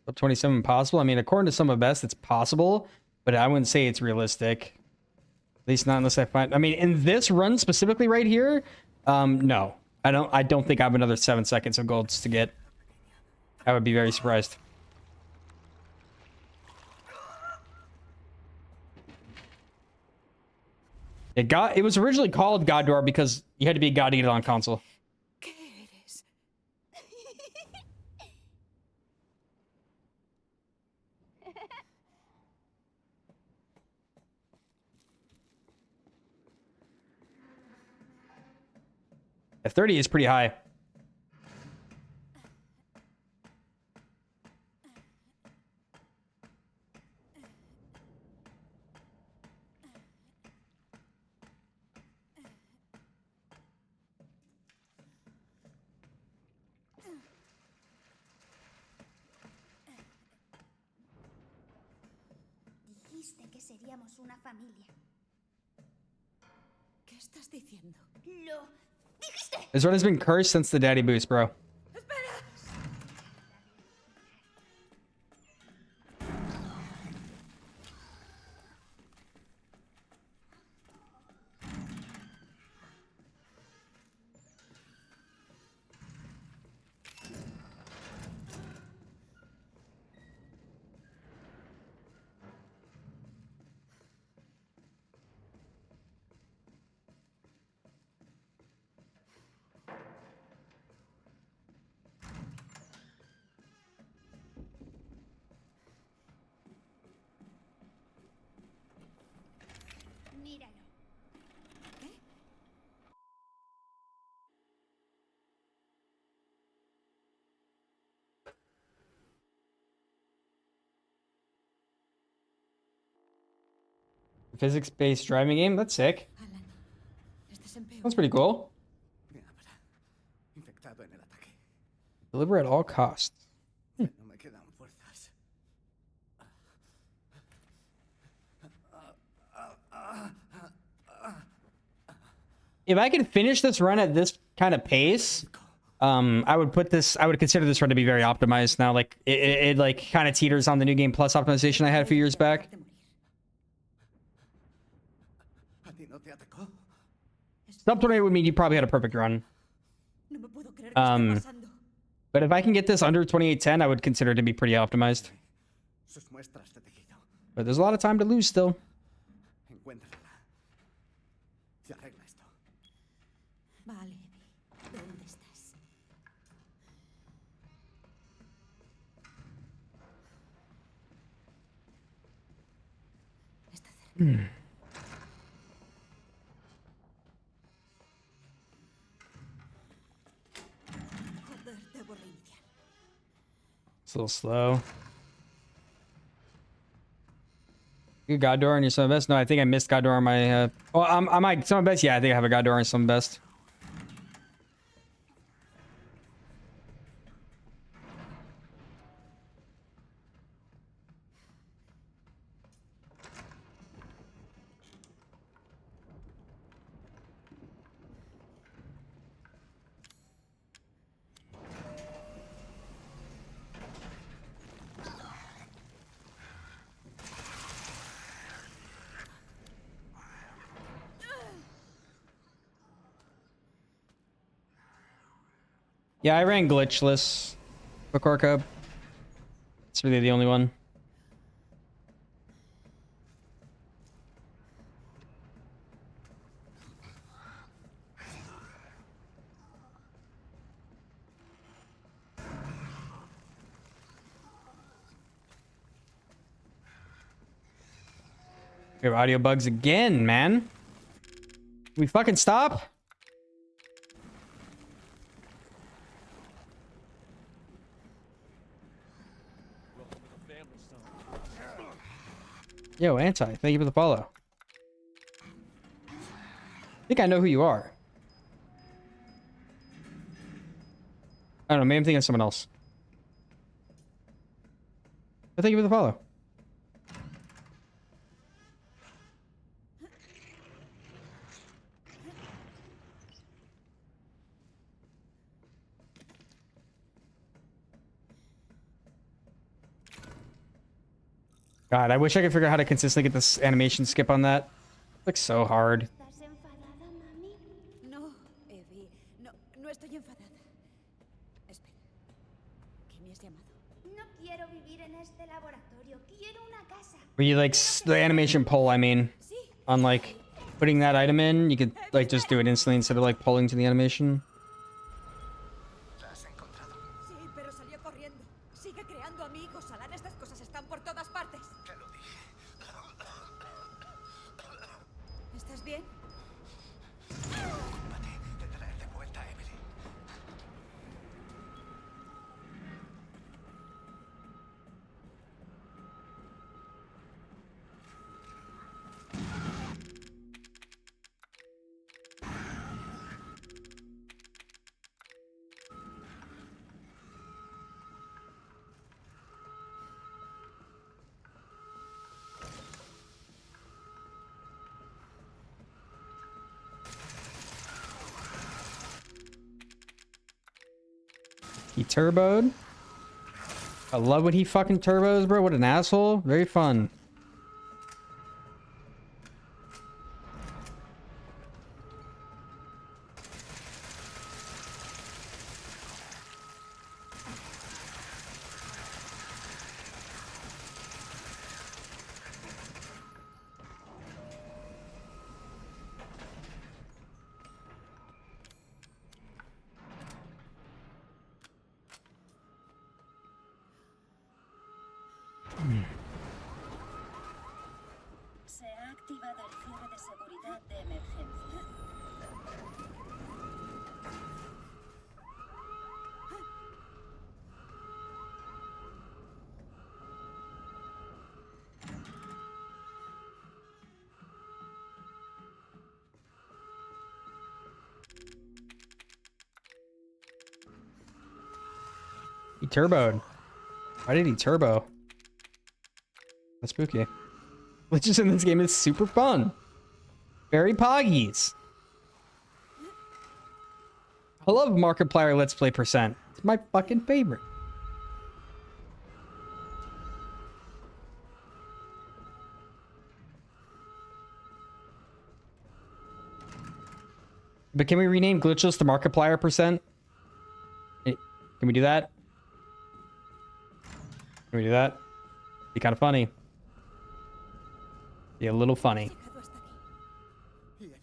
Up 27 possible. I mean, according to some of best, it's possible, but I wouldn't say it's realistic. At least not unless I find. I mean, in this run specifically right here, no, I don't. I don't think I have another 7 seconds of golds to get. I would be very surprised. It was originally called God Door because you had to be a god to get it on console. ¿Qué eres? At 30 is pretty high. Dijiste que seríamos una familia. ¿Qué estás diciendo? Lo dijiste. This run has been cursed since the daddy boost, bro. Míralo. ¿Qué? Physics-based driving game. That's sick. Alan, estás en peor. That's pretty cool. Me habrá infectado en el ataque. Deliver at all costs. No me quedan fuerzas. If I could finish this run at this kind of pace, I would consider this run to be very optimized now. Like it like kind of teeters on the New Game Plus optimization I had a few years back. ¿A ti no te atacó? Sub 28 would mean you probably had a perfect run. No me puedo creer que esté pasando. But if I can get this under 2810, I would consider it to be pretty optimized. Sus muestras de tejido. But there's a lot of time to lose still. Encuéntrala. Se arregla esto. Vale, Abby. ¿Dónde estás? Está cerca. Joder, debo reiniciar. It's a little slow. You God Door on your Summon Best? No, I think I missed God Door on my... on my Summon Best? Yeah, I think I have a God Door on Summon Best. Yeah, I ran glitchless for Cub. It's really the only one. We have audio bugs again, man. Can we fucking stop? Yo, Anti, thank you for the follow. I think I know who you are. I don't know, maybe I'm thinking of someone else. But thank you for the follow. God, I wish I could figure out how to consistently get this animation skip on that. Looks so hard. ¿Estás enfadada, mami? No, Evie. No, no estoy enfadada. Espera. ¿Qué me has llamado? No quiero vivir en este laboratorio. Quiero una casa. Where you like the animation pull, I mean, Sí. on like putting that item in, you could like just do it instantly instead of like pulling to the animation. Sí, pero salió corriendo. Sigue creando amigos, Alan. Estas cosas están por todas partes. ¿Estás bien? He turboed. I love when he fucking turbos, bro. What an asshole. Very fun. Se ha activado el cierre de seguridad de emergencia. He turboed. Why did he turbo? That's spooky. Glitches in this game is super fun. Very poggies. I love Markiplier Let's Play %. It's my fucking favorite. But can we rename Glitchless to Markiplier %? Can we do that? Can we do that? Be kind of funny. Be a little funny. Llegado hasta aquí.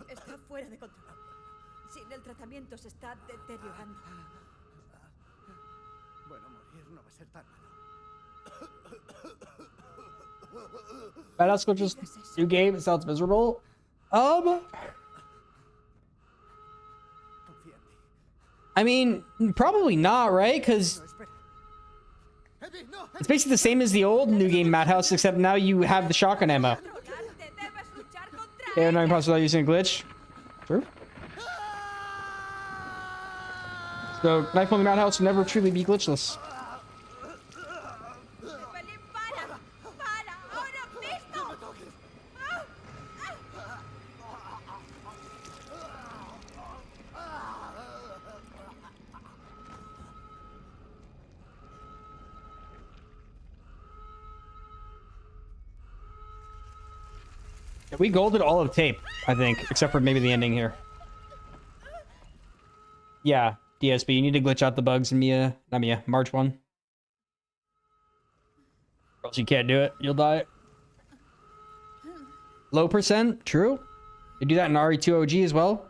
Está fuera de control. Sin el tratamiento se está deteriorando. Bueno, morir no va a ser tan malo. Badass Glitchless new game. It sounds miserable. Confía en ti. I mean, probably not, right? Because No, espera. Evie, no. it's basically the same as the old new game Madhouse, except now you have the shotgun ammo. Controlarte, debes luchar contra Yeah, not impossible without using a glitch. True. So, Knife on the Madhouse will never truly be glitchless. Evelyn, para. Para, ahora mismo. We golded all of tape, I think, except for maybe the ending here. Yeah, DSB, you need to glitch out the bugs in March 1. Or else you can't do it. You'll die. Low %, true. You do that in RE2 OG as well.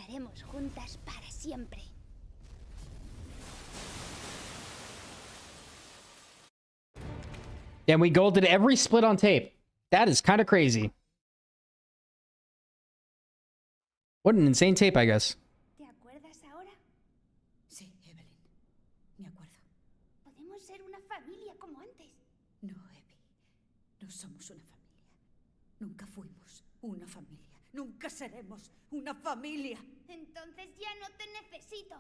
Estaremos juntas para siempre. Damn, we golded every split on tape. That is kind of crazy. What an insane tape, I guess. ¿Te acuerdas ahora? Sí, Evelyn. Me acuerdo. Podemos ser una familia como antes. No, Evie. No somos una familia. Nunca fuimos una familia. Nunca seremos una familia. Entonces ya no te necesito.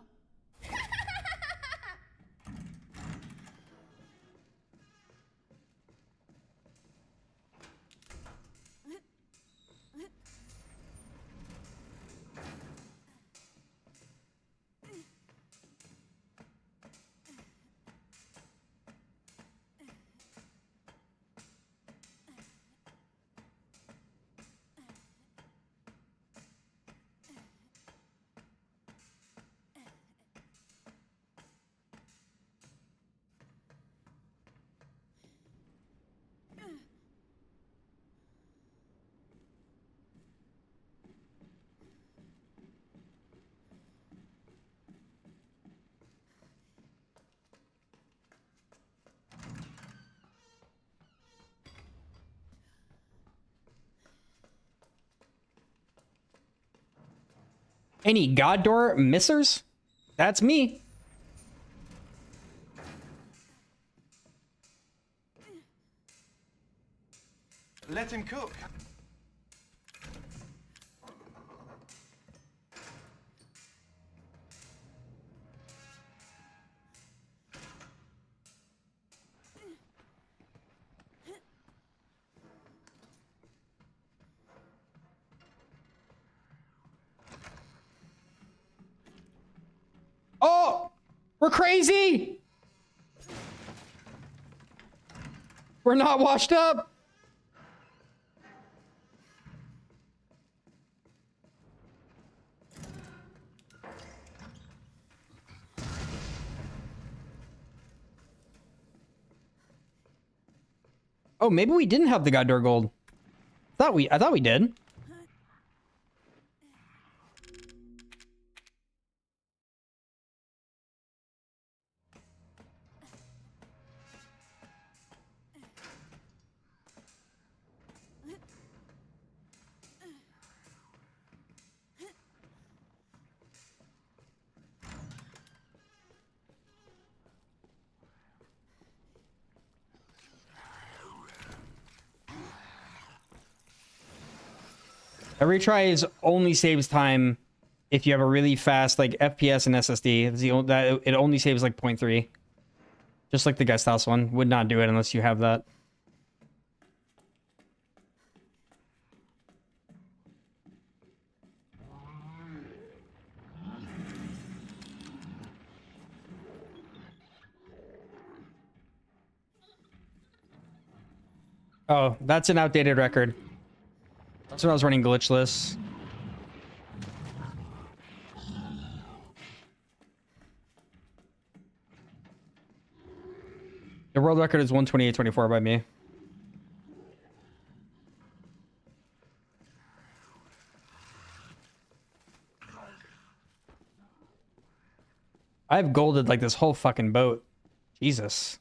Any god door missers? That's me. Let him cook. Oh, we're crazy. We're not washed up. Oh, maybe we didn't have the god door gold. I thought we did. A retry is only saves time if you have a really fast like FPS and SSD. It's it only saves like 0.3. Just like the guest house one. Would not do it unless you have that. Oh, that's an outdated record. That's when I was running glitchless. The world record is 128.24 by me. I've golded like this whole fucking boat. Jesus.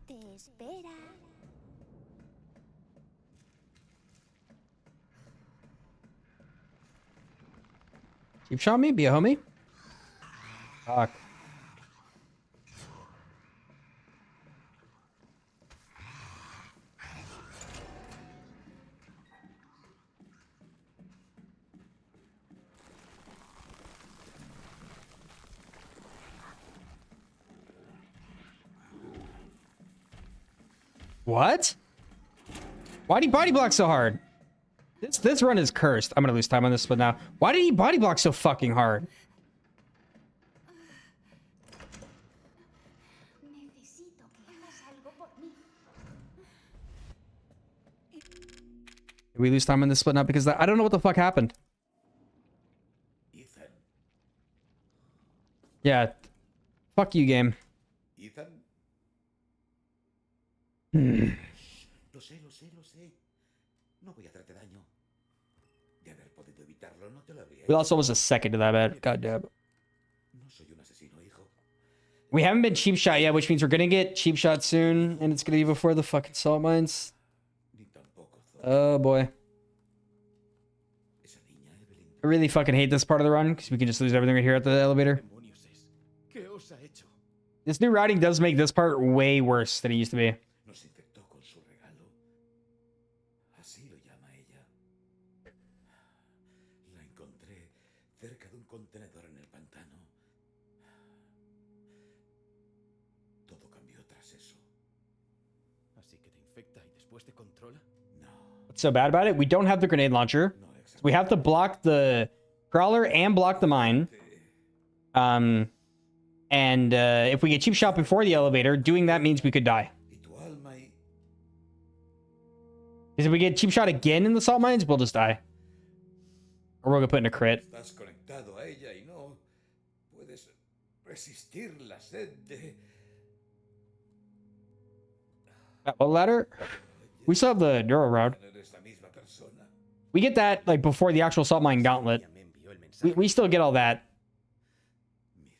Te espera. Keep shot me, be a homie. Fuck. What? Why did he body block so hard? This run is cursed. I'm gonna lose time on this, but now. Why did he body block so fucking hard? Necesito que Did we lose time on this split now because I don't know what the fuck happened. Ethan. Yeah. Fuck you, game. Ethan. Lo sé, lo sé, lo sé. No voy a hacerte daño. De haber podido evitarlo, no te lo habría We hecho. lost almost a second to that bad. God damn. No soy un asesino, hijo. We haven't been cheap shot yet, which means we're gonna get cheap shot soon, and it's gonna be before the fucking salt mines. Ni tampoco, Zoe. Oh boy. Esa niña, Evelyn. I really fucking hate this part of the run because we can just lose everything right here at the elevator. Demonios es. ¿Qué os ha hecho? This new routing does make this part way worse than it used to be. Nos infectó con su regalo. Así lo llama ella. La encontré cerca de un contenedor en el pantano. Todo cambió tras eso. Así que te infecta y después te controla. No. What's so bad about it? We don't have the grenade launcher. No exactamente. We have to block the crawler and block the mine. And if we get cheap shot before the elevator, doing that means we could die. Y tu alma y Because if we get cheap shot again in the salt mines, we'll just die. Or we'll get put in a crit. Estás conectado a ella y no puedes resistir la sed de... What ladder? We still have the neuro route. Eres la misma persona. We get that like before the actual salt mine gauntlet. me envió el mensaje. We still get all that. Mira.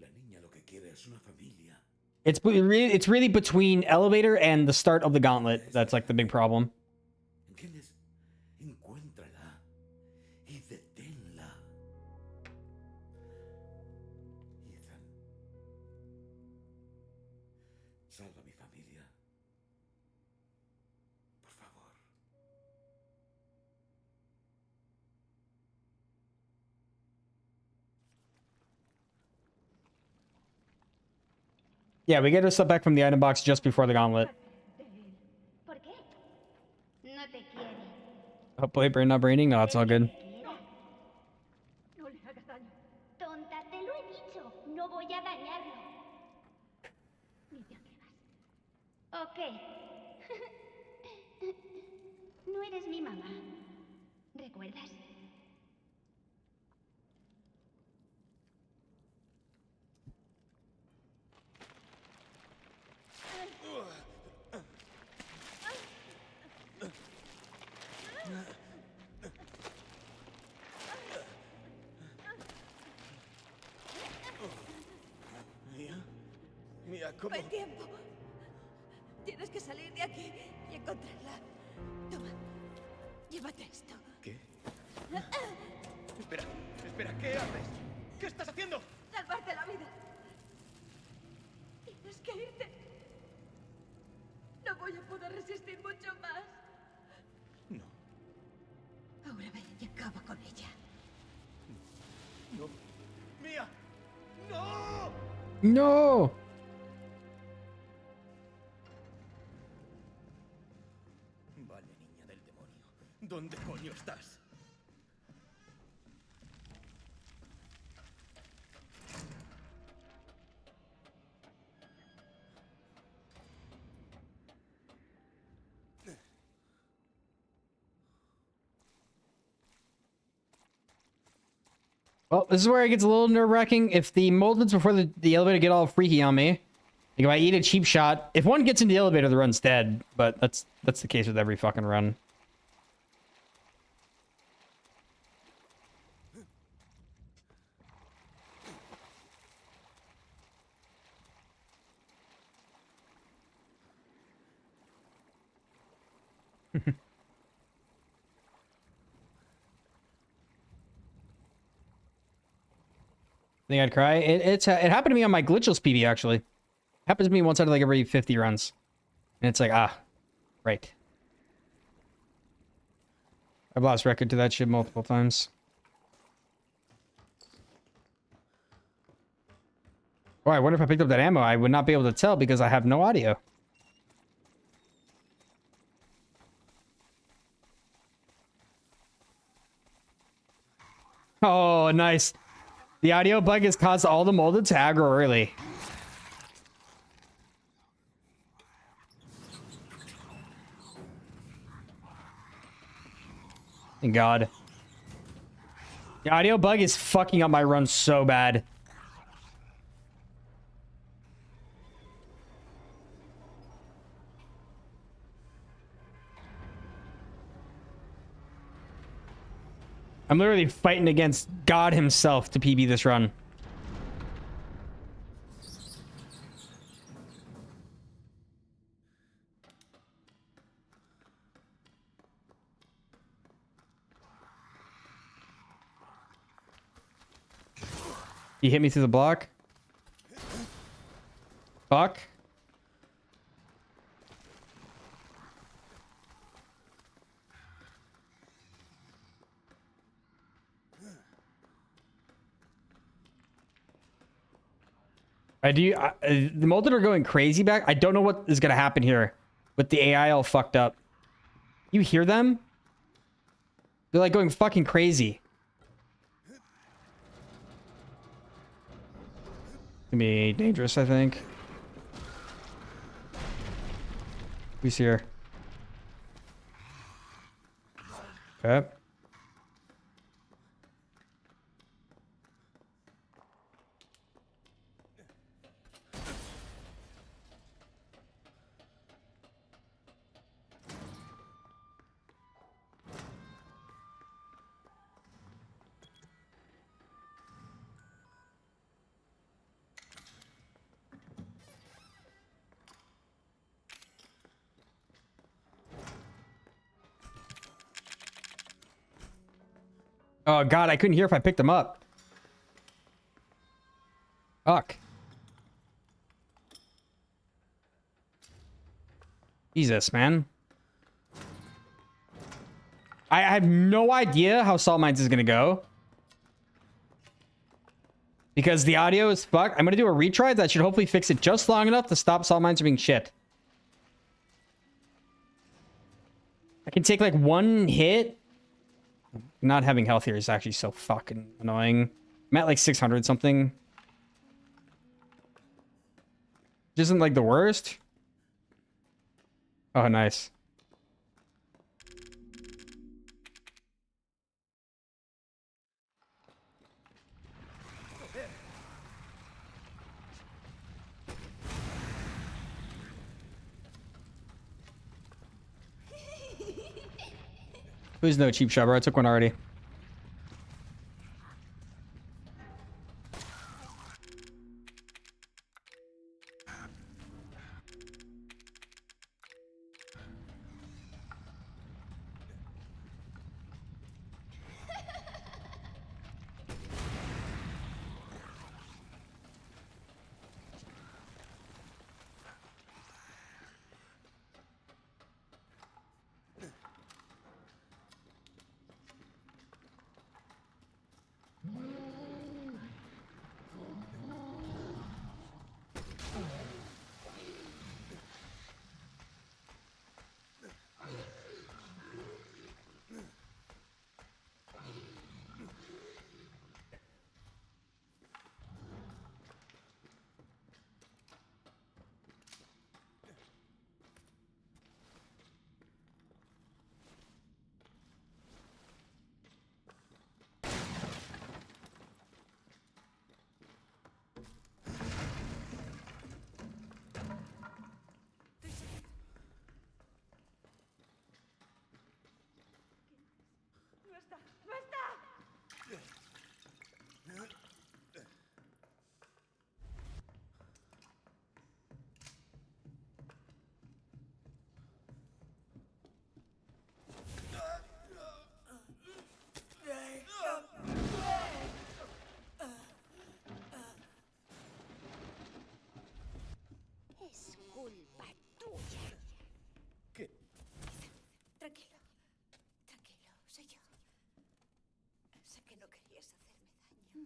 La niña lo que quiere es una familia. It's really between elevator and the start of the gauntlet. That's like the big problem. ¿Entiendes? Encuéntrala y deténla. Ethan. Salva a mi familia. Por favor. Yeah, we get a step back from the item box just before the gauntlet. ¿Por qué? No te quiere. Hopefully, brain not braining. No, it's all good. No le hagas daño. Tonta, te lo he dicho. No voy a dañarlo. Ni te atrevas. Ok. No eres mi mamá. ¿Recuerdas? Mía, ¿cómo? ¡No hay tiempo! Tienes que salir de aquí y encontrarla. Toma. Llévate esto. ¿Qué? Espera, espera, ¿qué haces? ¿Qué estás haciendo? Salvarte la vida. Tienes que irte. No voy a poder resistir mucho más. No, Ahora ve y acaba con ella. no. ¡Mía! ¡No! No. Vale, niña del demonio. ¿Dónde coño estás? Well, this is where it gets a little nerve-wracking. If the moldeds before the elevator get all freaky on me, like if I eat a cheap shot, if one gets in the elevator, the run's dead. But that's the case with every fucking run. Think I'd cry? It happened to me on my glitchless PB actually. It happens to me once out of like every 50 runs, and it's like right. I've lost record to that shit multiple times. Oh, I wonder if I picked up that ammo. I would not be able to tell because I have no audio. Oh, nice. The audio bug has caused all the molded to aggro early. Thank God. The audio bug is fucking up my run so bad. I'm literally fighting against God himself to PB this run. He hit me through the block. Fuck. The molded are going crazy back. I don't know what is going to happen here with the AI all fucked up. You hear them? They're like going fucking crazy. Gonna be dangerous, I think. Who's here? Okay. Oh God, I couldn't hear if I picked them up. Fuck. Jesus, man. I have no idea how Salt Mines is gonna go. Because the audio is fucked. I'm gonna do a retry that should hopefully fix it just long enough to stop Salt Mines from being shit. I can take like one hit. Not having health here is actually so fucking annoying. I'm at like 600 something. Which isn't like the worst. Oh, nice. Please no cheap shot, bro. I took one already.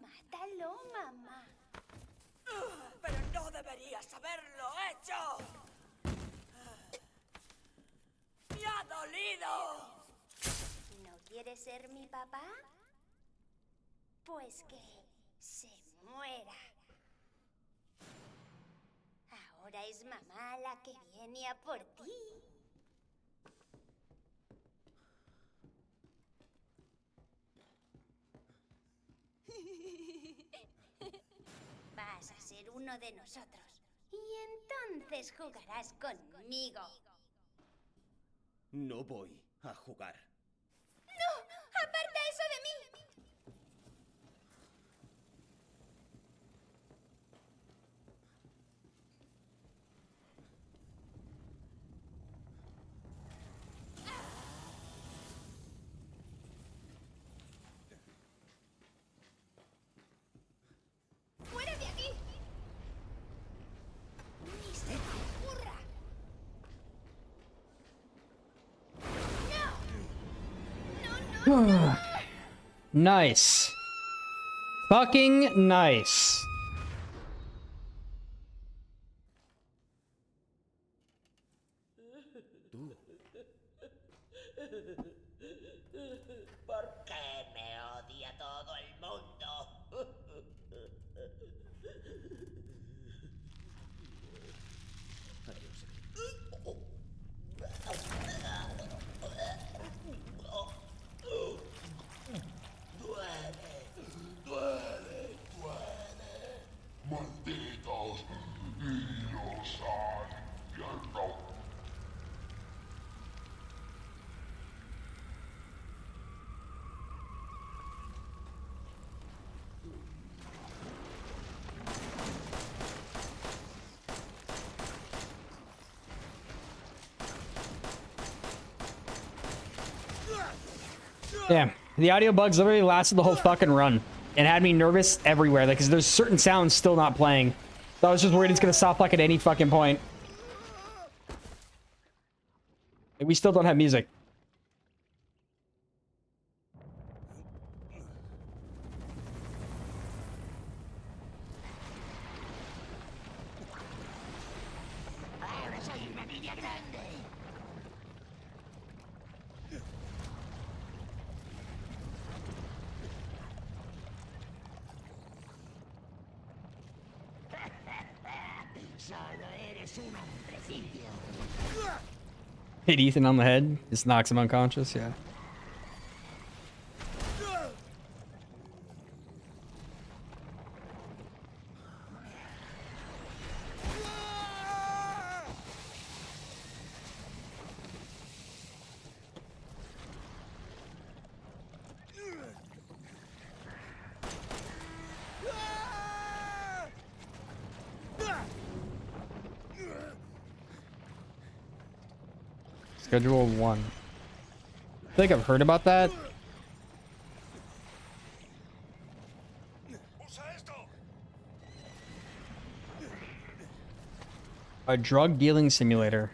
Mátalo, mamá. Pero no deberías haberlo hecho. ¡Me ha dolido! ¿No quieres ser mi papá? Pues que se muera. Ahora es mamá la que viene a por ti. uno de nosotros. Y entonces jugarás conmigo. No voy a jugar. ¡No! ¡Aparta eso de mí! ¡Fuera de aquí! ¡Ni se te ocurra! Nice. Fucking nice. ¿Por qué me odia todo el mundo? Malditos y los infierno. Damn. The audio bugs literally lasted the whole fucking run and had me nervous everywhere. Like, 'cause there's certain sounds still not playing. So I was just worried it's gonna stop like at any fucking point. Like, we still don't have music. Hit Ethan on the head. Just knocks him unconscious. Yeah. Schedule 1. I think I've heard about that. A drug dealing simulator.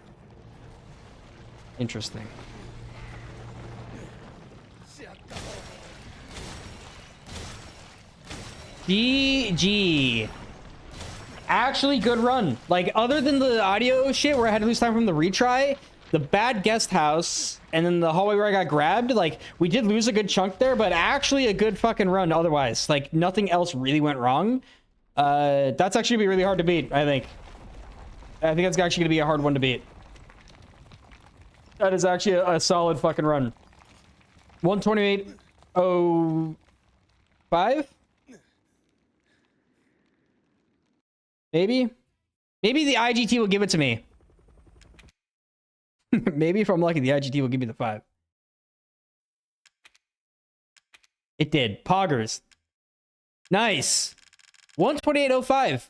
Interesting. GG. Actually good run. Like, other than the audio shit where I had to lose time from the retry, the bad guest house, and then the hallway where I got grabbed, like, we did lose a good chunk there, but actually a good fucking run otherwise. Like, nothing else really went wrong. That's actually gonna be really hard to beat, I think. I think that's actually gonna be a hard one to beat. That is actually a solid fucking run. 128.05? Maybe? Maybe the IGT will give it to me. Maybe if I'm lucky, the IGT will give me the 5. It did. Poggers. Nice. 128.05.